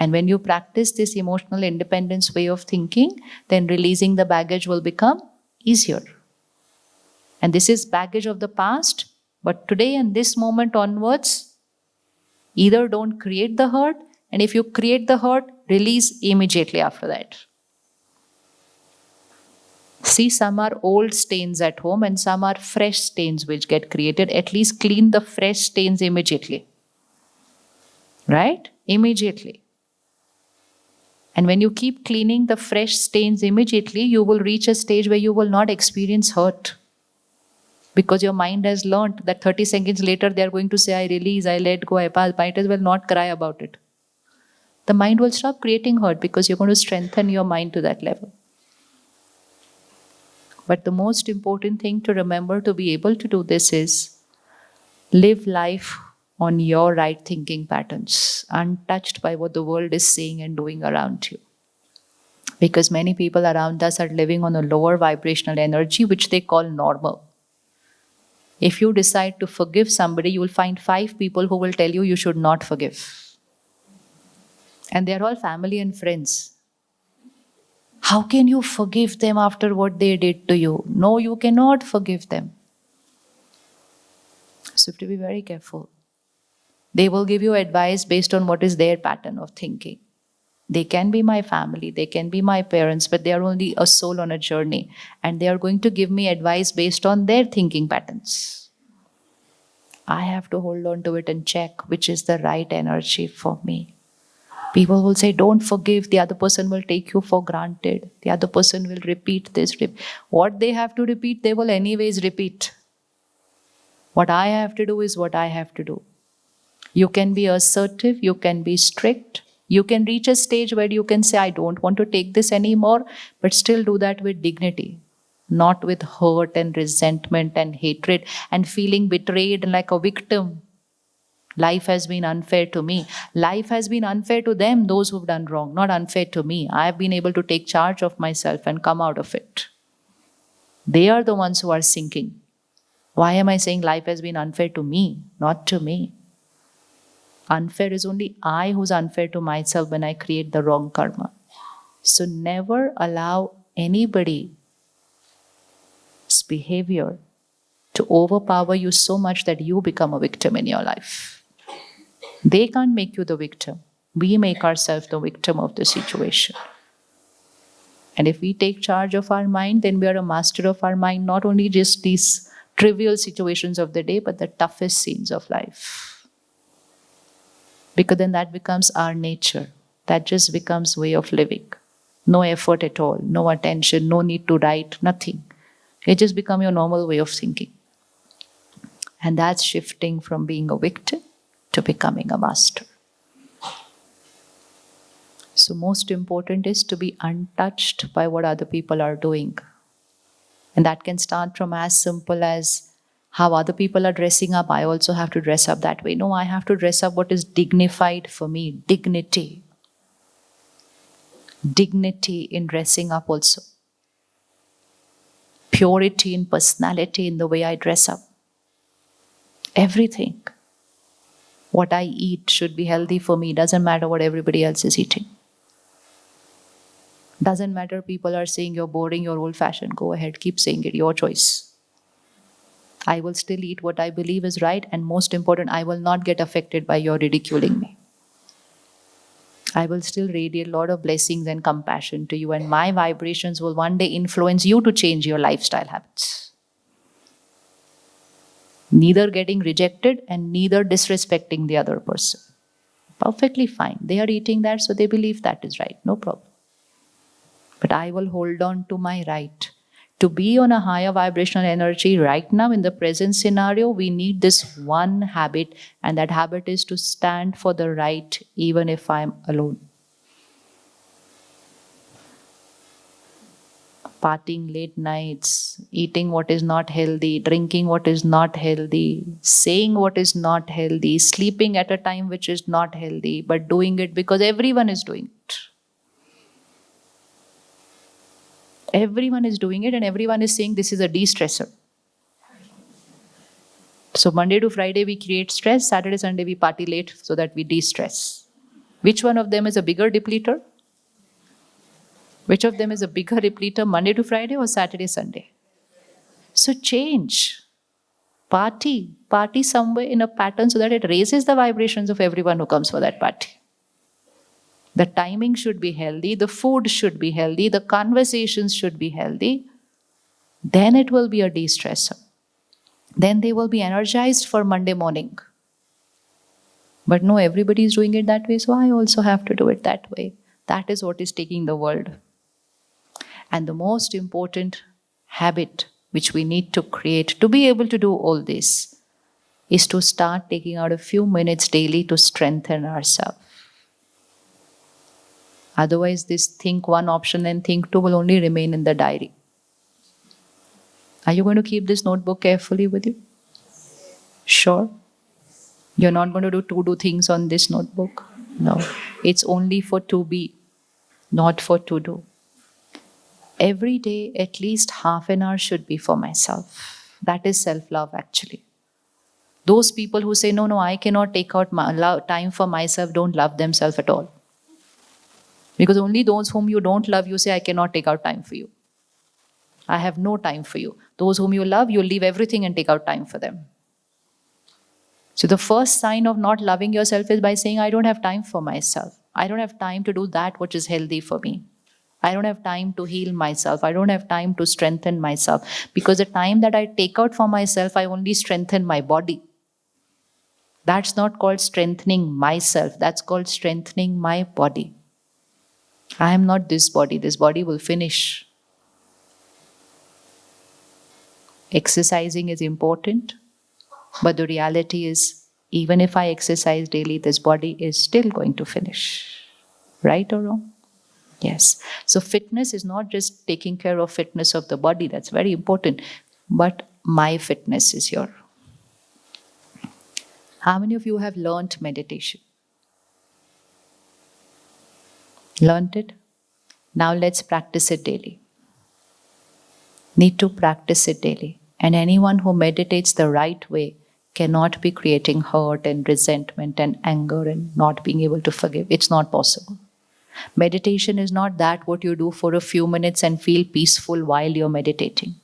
And when you practice this emotional independence way of thinking, then releasing the baggage will become easier. And this is baggage of the past, but today and this moment onwards, either don't create the hurt, and if you create the hurt, release immediately after that. See, some are old stains at home and some are fresh stains which get created. At least clean the fresh stains immediately. Right? Immediately. And when you keep cleaning the fresh stains immediately, you will reach a stage where you will not experience hurt. Because your mind has learned that 30 seconds later they are going to say, I release, I let go, I pass, might as well not cry about it. The mind will stop creating hurt because you're going to strengthen your mind to that level. But the most important thing to remember to be able to do this is live life on your right thinking patterns, untouched by what the world is saying and doing around you. Because many people around us are living on a lower vibrational energy, which they call normal. If you decide to forgive somebody, you will find 5 people who will tell you you should not forgive. And they're all family and friends. How can you forgive them after what they did to you? No, you cannot forgive them. So you have to be very careful. They will give you advice based on what is their pattern of thinking. They can be my family, they can be my parents, but they are only a soul on a journey. And they are going to give me advice based on their thinking patterns. I have to hold on to it and check which is the right energy for me. People will say, don't forgive, the other person will take you for granted. The other person will repeat this. What they have to repeat, they will anyways repeat. What I have to do is what I have to do. You can be assertive, you can be strict. You can reach a stage where you can say, I don't want to take this anymore, but still do that with dignity, not with hurt and resentment and hatred and feeling betrayed like a victim. Life has been unfair to me. Life has been unfair to them, those who've done wrong, not unfair to me. I have been able to take charge of myself and come out of it. They are the ones who are sinking. Why am I saying life has been unfair to me, not to me? Unfair is only I who's unfair to myself when I create the wrong karma. So never allow anybody's behavior to overpower you so much that you become a victim in your life. They can't make you the victim. We make ourselves the victim of the situation. And if we take charge of our mind, then we are a master of our mind, not only just these trivial situations of the day, but the toughest scenes of life. Because then that becomes our nature. That just becomes way of living. No effort at all, no attention, no need to write, nothing. It just becomes your normal way of thinking. And that's shifting from being a victim to becoming a master. So most important is to be untouched by what other people are doing. And that can start from as simple as how other people are dressing up, I also have to dress up that way. No, I have to dress up what is dignified for me. Dignity. Dignity in dressing up also. Purity in personality in the way I dress up. Everything. What I eat should be healthy for me. Doesn't matter what everybody else is eating. Doesn't matter people are saying you're boring, you're old-fashioned. Go ahead, keep saying it, your choice. I will still eat what I believe is right, and most important, I will not get affected by your ridiculing me. I will still radiate a lot of blessings and compassion to you, and my vibrations will one day influence you to change your lifestyle habits. Neither getting rejected and neither disrespecting the other person. Perfectly fine. They are eating that, so they believe that is right. No problem. But I will hold on to my right. To be on a higher vibrational energy right now in the present scenario, we need this one habit, and that habit is to stand for the right even if I'm alone. partying late nights, eating what is not healthy, drinking what is not healthy, saying what is not healthy, sleeping at a time which is not healthy, but doing it because everyone is doing it. Everyone is doing it and everyone is saying this is a de-stressor. So Monday to Friday we create stress, Saturday, Sunday we party late so that we de-stress. Which one of them is a bigger depleter? Which of them is a bigger depleter, Monday to Friday or Saturday, Sunday? So change. Party somewhere in a pattern so that it raises the vibrations of everyone who comes for that party. The timing should be healthy, the food should be healthy, the conversations should be healthy. Then it will be a de-stressor. Then they will be energized for Monday morning. But no, everybody is doing it that way, so I also have to do it that way. That is what is taking the world. And the most important habit which we need to create to be able to do all this is to start taking out a few minutes daily to strengthen ourselves. Otherwise, this think one option and think two will only remain in the diary. Are you going to keep this notebook carefully with you? Sure? You're not going to do to-do things on this notebook? No. It's only for to be, not for to do. Every day, at least half an hour should be for myself. That is self-love, actually. Those people who say, no, I cannot take out time for myself, don't love themselves at all. Because only those whom you don't love, you say, I cannot take out time for you. I have no time for you. Those whom you love, you leave everything and take out time for them. So the first sign of not loving yourself is by saying, I don't have time for myself. I don't have time to do that which is healthy for me. I don't have time to heal myself. I don't have time to strengthen myself. Because the time that I take out for myself, I only strengthen my body. That's not called strengthening myself. That's called strengthening my body. I am not this body. This body will finish. Exercising is important. But the reality is, even if I exercise daily, this body is still going to finish. Right or wrong? Yes. So fitness is not just taking care of fitness of the body, that's very important, but my fitness is here. How many of you have learned meditation? Learned it? Now let's practice it daily. Need to practice it daily. And anyone who meditates the right way cannot be creating hurt and resentment and anger and not being able to forgive. It's not possible. Meditation is not that what you do for a few minutes and feel peaceful while you're meditating.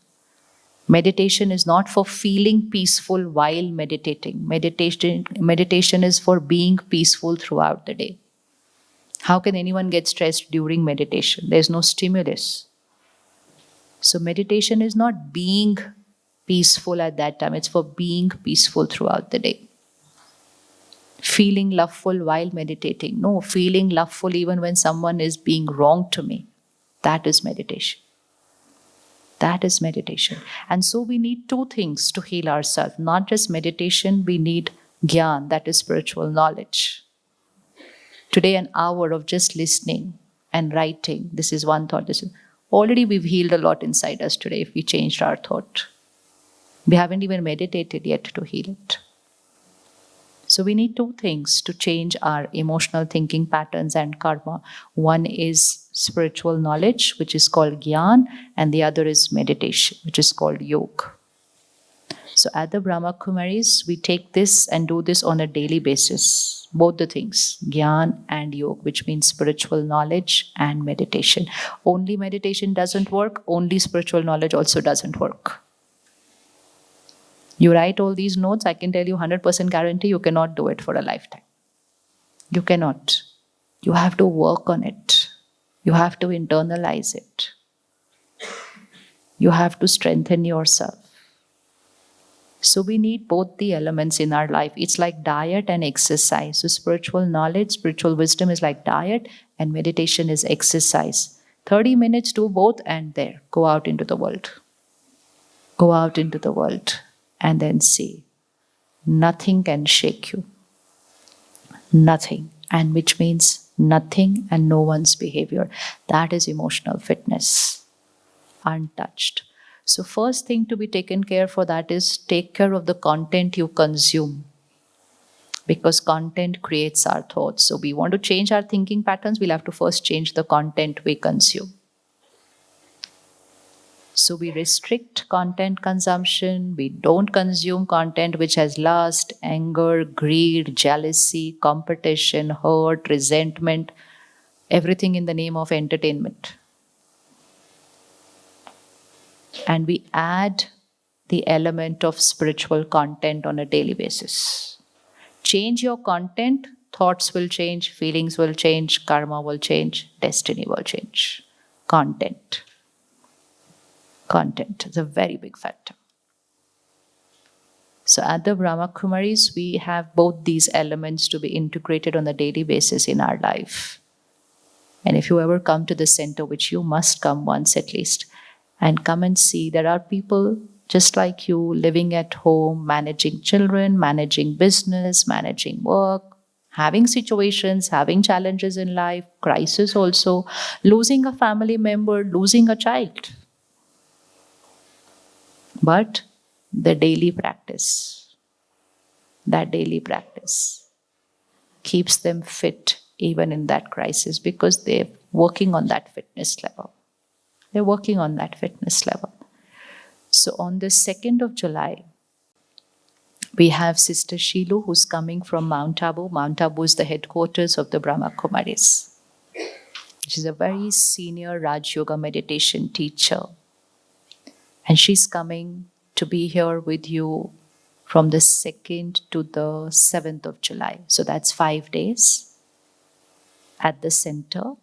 Meditation is not for feeling peaceful while meditating. Meditation is for being peaceful throughout the day. How can anyone get stressed during meditation? There's no stimulus. So meditation is not being peaceful at that time. It's for being peaceful throughout the day. Feeling loveful while meditating. No, feeling loveful even when someone is being wrong to me. That is meditation. That is meditation. And so we need two things to heal ourselves. Not just meditation, we need gyan, that is spiritual knowledge. Today, an hour of just listening and writing. This is one thought. Already we've healed a lot inside us today if we changed our thought. We haven't even meditated yet to heal it. So we need two things to change our emotional thinking patterns and karma. One is spiritual knowledge, which is called Gyan, and the other is meditation, which is called Yoga. So at the Brahma Kumaris, we take this and do this on a daily basis. Both the things, Gyan and Yoga, which means spiritual knowledge and meditation. Only meditation doesn't work, only spiritual knowledge also doesn't work. You write all these notes, I can tell you 100% guarantee you cannot do it for a lifetime. You cannot. You have to work on it. You have to internalize it. You have to strengthen yourself. So we need both the elements in our life. It's like diet and exercise. So spiritual knowledge, spiritual wisdom is like diet and meditation is exercise. 30 minutes do both and there, go out into the world. Go out into the world. And then see, nothing can shake you. Nothing. And which means nothing and no one's behavior. That is emotional fitness. untouched. So first thing to be taken care for that is take care of the content you consume, because content creates our thoughts. So we want to change our thinking patterns, we'll have to first change the content we consume. So we restrict content consumption. We don't consume content which has lust, anger, greed, jealousy, competition, hurt, resentment, everything in the name of entertainment. And we add the element of spiritual content on a daily basis. Change your content, thoughts will change, feelings will change, karma will change, destiny will change. Content. Content is a very big factor. So at the Brahma Kumaris, we have both these elements to be integrated on a daily basis in our life. And if you ever come to the center, which you must come once at least, and come and see, there are people just like you living at home, managing children, managing business, managing work, having situations, having challenges in life, crisis also, losing a family member, losing a child. But the daily practice, that daily practice keeps them fit even in that crisis, because they're working on that fitness level. They're working on that fitness level. So on the 2nd of July, we have Sister Shilu, who's coming from Mount Abu. Mount Abu is the headquarters of the Brahma Kumaris. She's a very senior Raj Yoga meditation teacher. And she's coming to be here with you from the 2nd to the 7th of July. So that's 5 days at the center,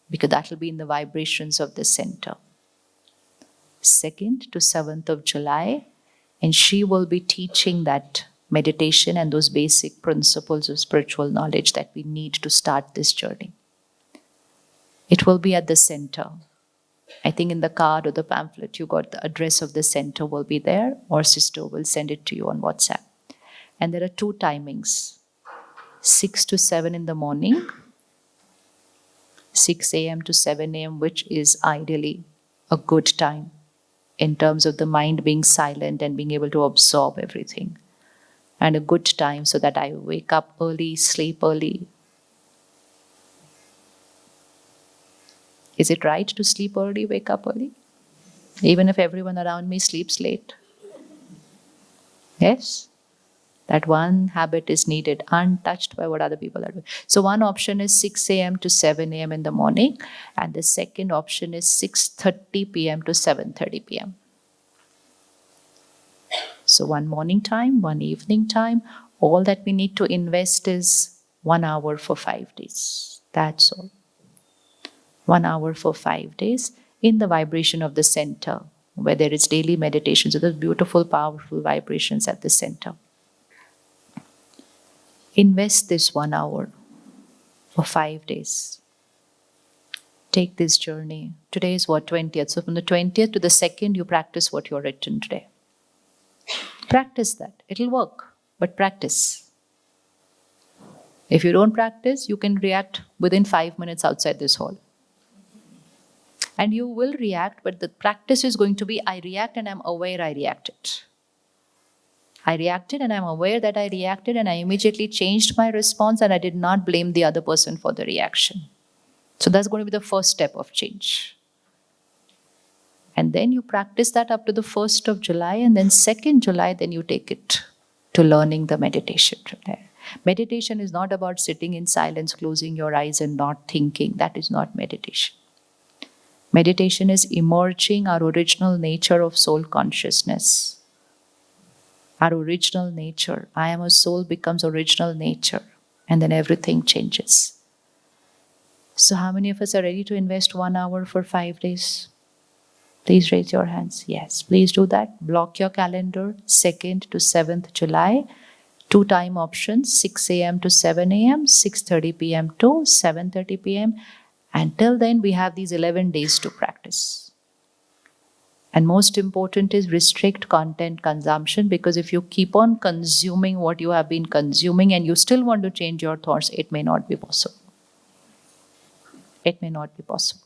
because that will be in the vibrations of the center. 2nd to 7th of July, and she will be teaching that meditation and those basic principles of spiritual knowledge that we need to start this journey. It will be at the center. I think in the card or the pamphlet, you got the address of the center will be there, or sister will send it to you on WhatsApp. And there are 2 timings, 6 to 7 in the morning, 6 a.m. to 7 a.m., which is ideally a good time in terms of the mind being silent and being able to absorb everything. And a good time so that I wake up early, sleep early. Is it right to sleep early, wake up early? Even if everyone around me sleeps late? Yes? That one habit is needed, untouched by what other people are doing. So one option is 6 a.m. to 7 a.m. in the morning, and the second option is 6:30 p.m. to 7:30 p.m. So one morning time, one evening time. All that we need to invest is 1 hour for 5 days. That's all. 1 hour for 5 days in the vibration of the center, where there is daily meditation. So there's beautiful, powerful vibrations at the center. Invest this 1 hour for 5 days. Take this journey. Today is what, 20th? So from the 20th to the 2nd, you practice what you're written today. Practice that. It'll work, but practice. If you don't practice, you can react within 5 minutes outside this hall. And you will react, but the practice is going to be, I react and I'm aware I reacted. I reacted and I'm aware that I reacted, and I immediately changed my response, and I did not blame the other person for the reaction. So that's going to be the first step of change. And then you practice that up to the 1st of July, and then 2nd July, then you take it to learning the meditation from there. Meditation is not about sitting in silence, closing your eyes and not thinking. That is not meditation. Meditation is emerging our original nature of soul consciousness. Our original nature. I am a soul becomes original nature, and then everything changes. So how many of us are ready to invest 1 hour for 5 days? Please raise your hands. Yes, please do that. Block your calendar, 2nd to 7th July. 2 time options, 6 a.m. to 7 a.m., 6:30 p.m. to 7:30 p.m. Until then, we have these 11 days to practice. And most important is restrict content consumption, because if you keep on consuming what you have been consuming and you still want to change your thoughts, it may not be possible. It may not be possible.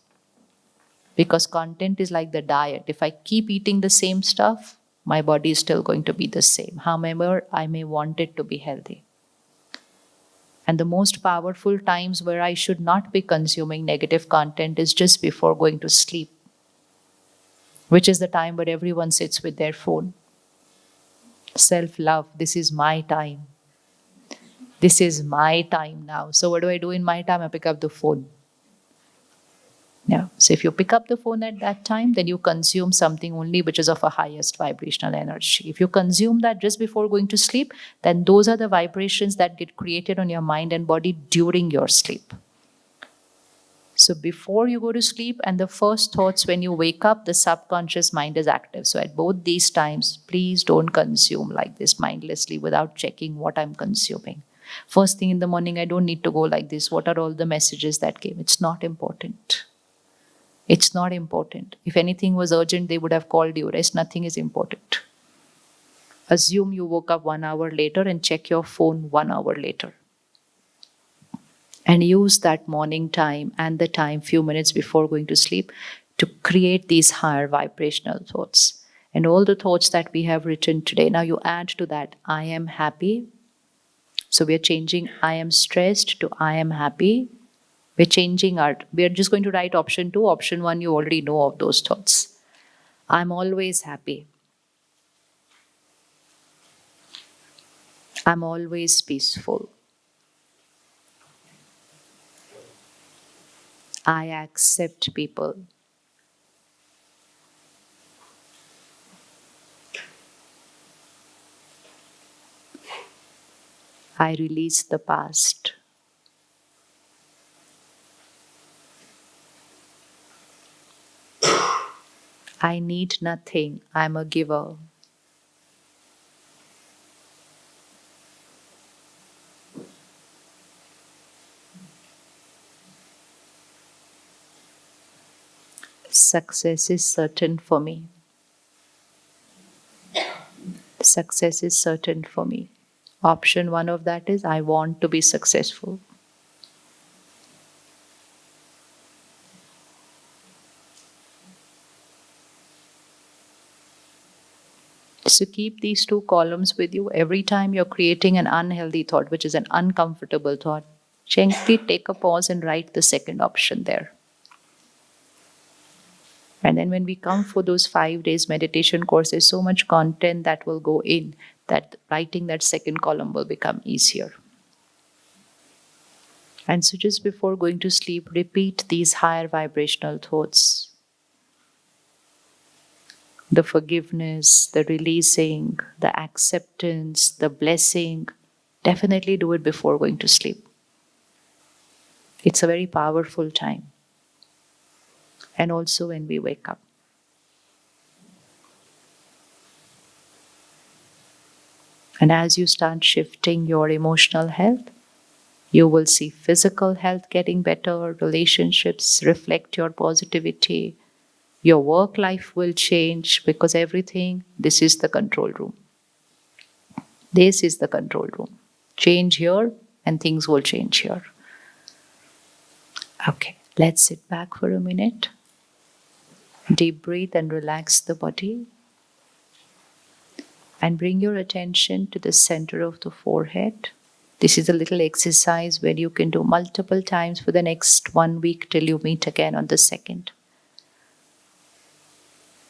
Because content is like the diet. If I keep eating the same stuff, my body is still going to be the same. However, I may want it to be healthy. And the most powerful times where I should not be consuming negative content is just before going to sleep, which is the time where everyone sits with their phone. Self love, this is my time. This is my time now. So, what do I do in my time? I pick up the phone. Yeah. So if you pick up the phone at that time, then you consume something only which is of a highest vibrational energy. If you consume that just before going to sleep, then those are the vibrations that get created on your mind and body during your sleep. So before you go to sleep and the first thoughts when you wake up, the subconscious mind is active. So at both these times, please don't consume like this mindlessly without checking what I'm consuming. First thing in the morning, I don't need to go like this. What are all the messages that came? It's not important. It's not important. If anything was urgent, they would have called you. Rest, nothing is important. Assume you woke up 1 hour later and check your phone 1 hour later. And use that morning time and the time few minutes before going to sleep to create these higher vibrational thoughts. And all the thoughts that we have written today, now you add to that, I am happy. So we are changing I am stressed to I am happy. We're just going to write option 2. Option 1, you already know of those thoughts. I'm always happy. I'm always peaceful. I accept people. I release the past. I need nothing. I'm a giver. Success is certain for me. Success is certain for me. Option 1 of that is I want to be successful. So keep these 2 columns with you. Every time you're creating an unhealthy thought, which is an uncomfortable thought, gently take a pause and write the second option there. And then when we come for those 5 days meditation courses, so much content that will go in that writing that second column will become easier. And so just before going to sleep, repeat these higher vibrational thoughts. The forgiveness, the releasing, the acceptance, the blessing. Definitely do it before going to sleep. It's a very powerful time. And also when we wake up. And as you start shifting your emotional health, you will see physical health getting better, relationships reflect your positivity, your work life will change because everything, this is the control room. This is the control room. Change here and things will change here. Okay, let's sit back for a minute. Deep breathe and relax the body. And bring your attention to the center of the forehead. This is a little exercise where you can do multiple times for the next 1 week till you meet again on the 2nd.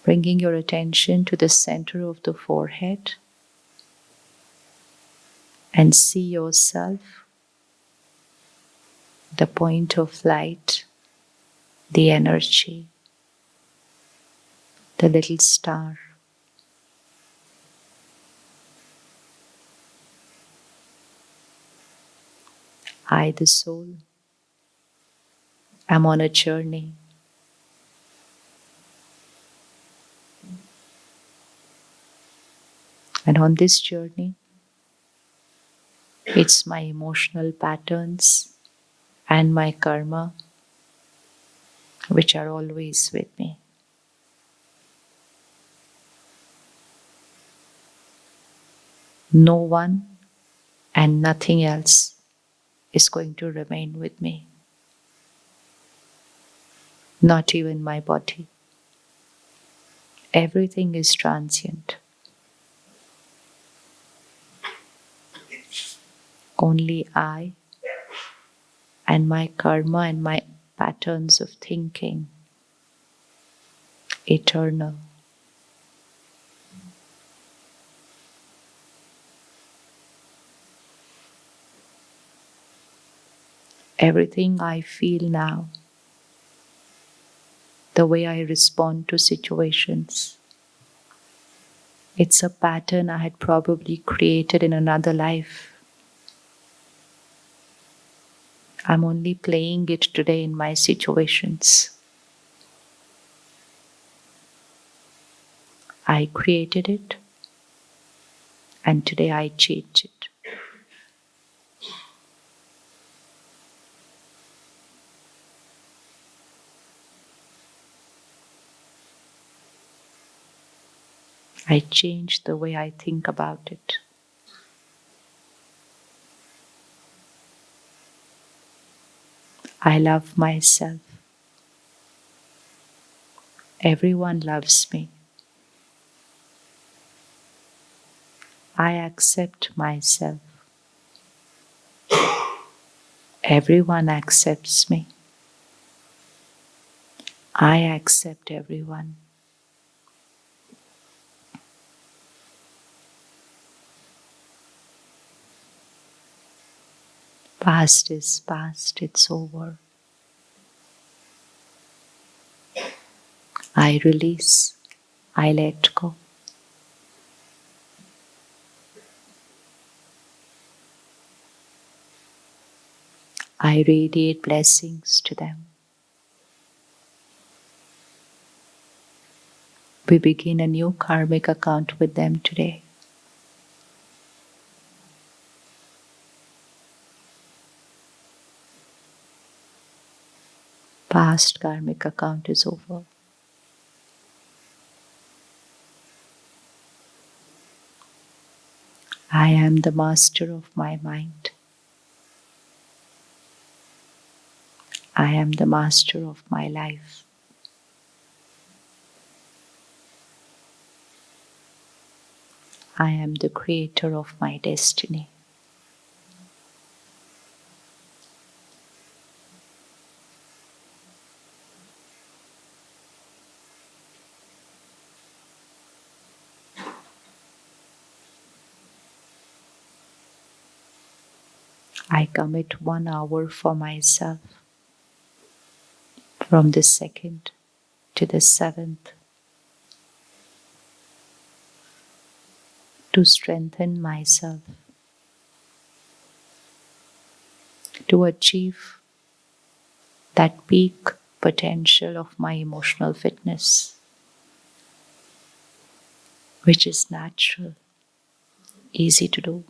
Bringing your attention to the center of the forehead and see yourself, the point of light, the energy, the little star. I, the soul, am on a journey. And on this journey, it's my emotional patterns and my karma which are always with me. No one and nothing else is going to remain with me. not even my body. Everything is transient. Only I and my karma and my patterns of thinking, eternal. Everything I feel now, the way I respond to situations, it's a pattern I had probably created in another life. I'm only playing it today in my situations. I created it, and today I change it. I change the way I think about it. I love myself. Everyone loves me. I accept myself. Everyone accepts me. I accept everyone. Past is past, it's over. I release. I let go. I radiate blessings to them. We begin a new karmic account with them today. Past karmic account is over. I am the master of my mind. I am the master of my life. I am the creator of my destiny. I commit 1 hour for myself from the 2nd to the 7th to strengthen myself, to achieve that peak potential of my emotional fitness, which is natural, easy to do.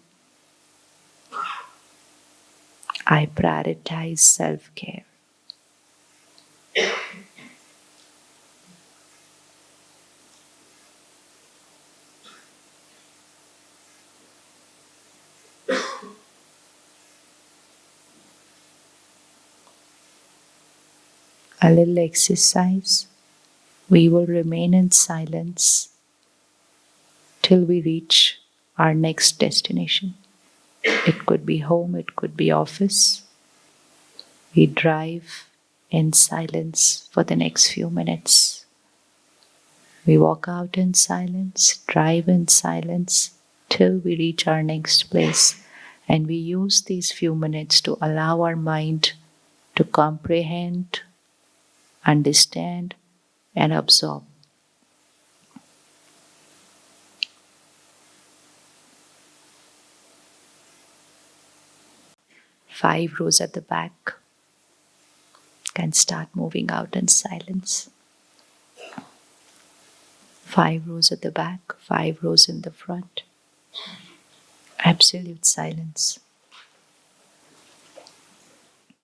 I prioritize self-care. A little exercise. We will remain in silence till we reach our next destination. It could be home, it could be office. We drive in silence for the next few minutes. We walk out in silence, drive in silence till we reach our next place. And we use these few minutes to allow our mind to comprehend, understand, and absorb. Five rows at the back can start moving out in silence. 5 rows at the back, 5 rows in the front. Absolute silence.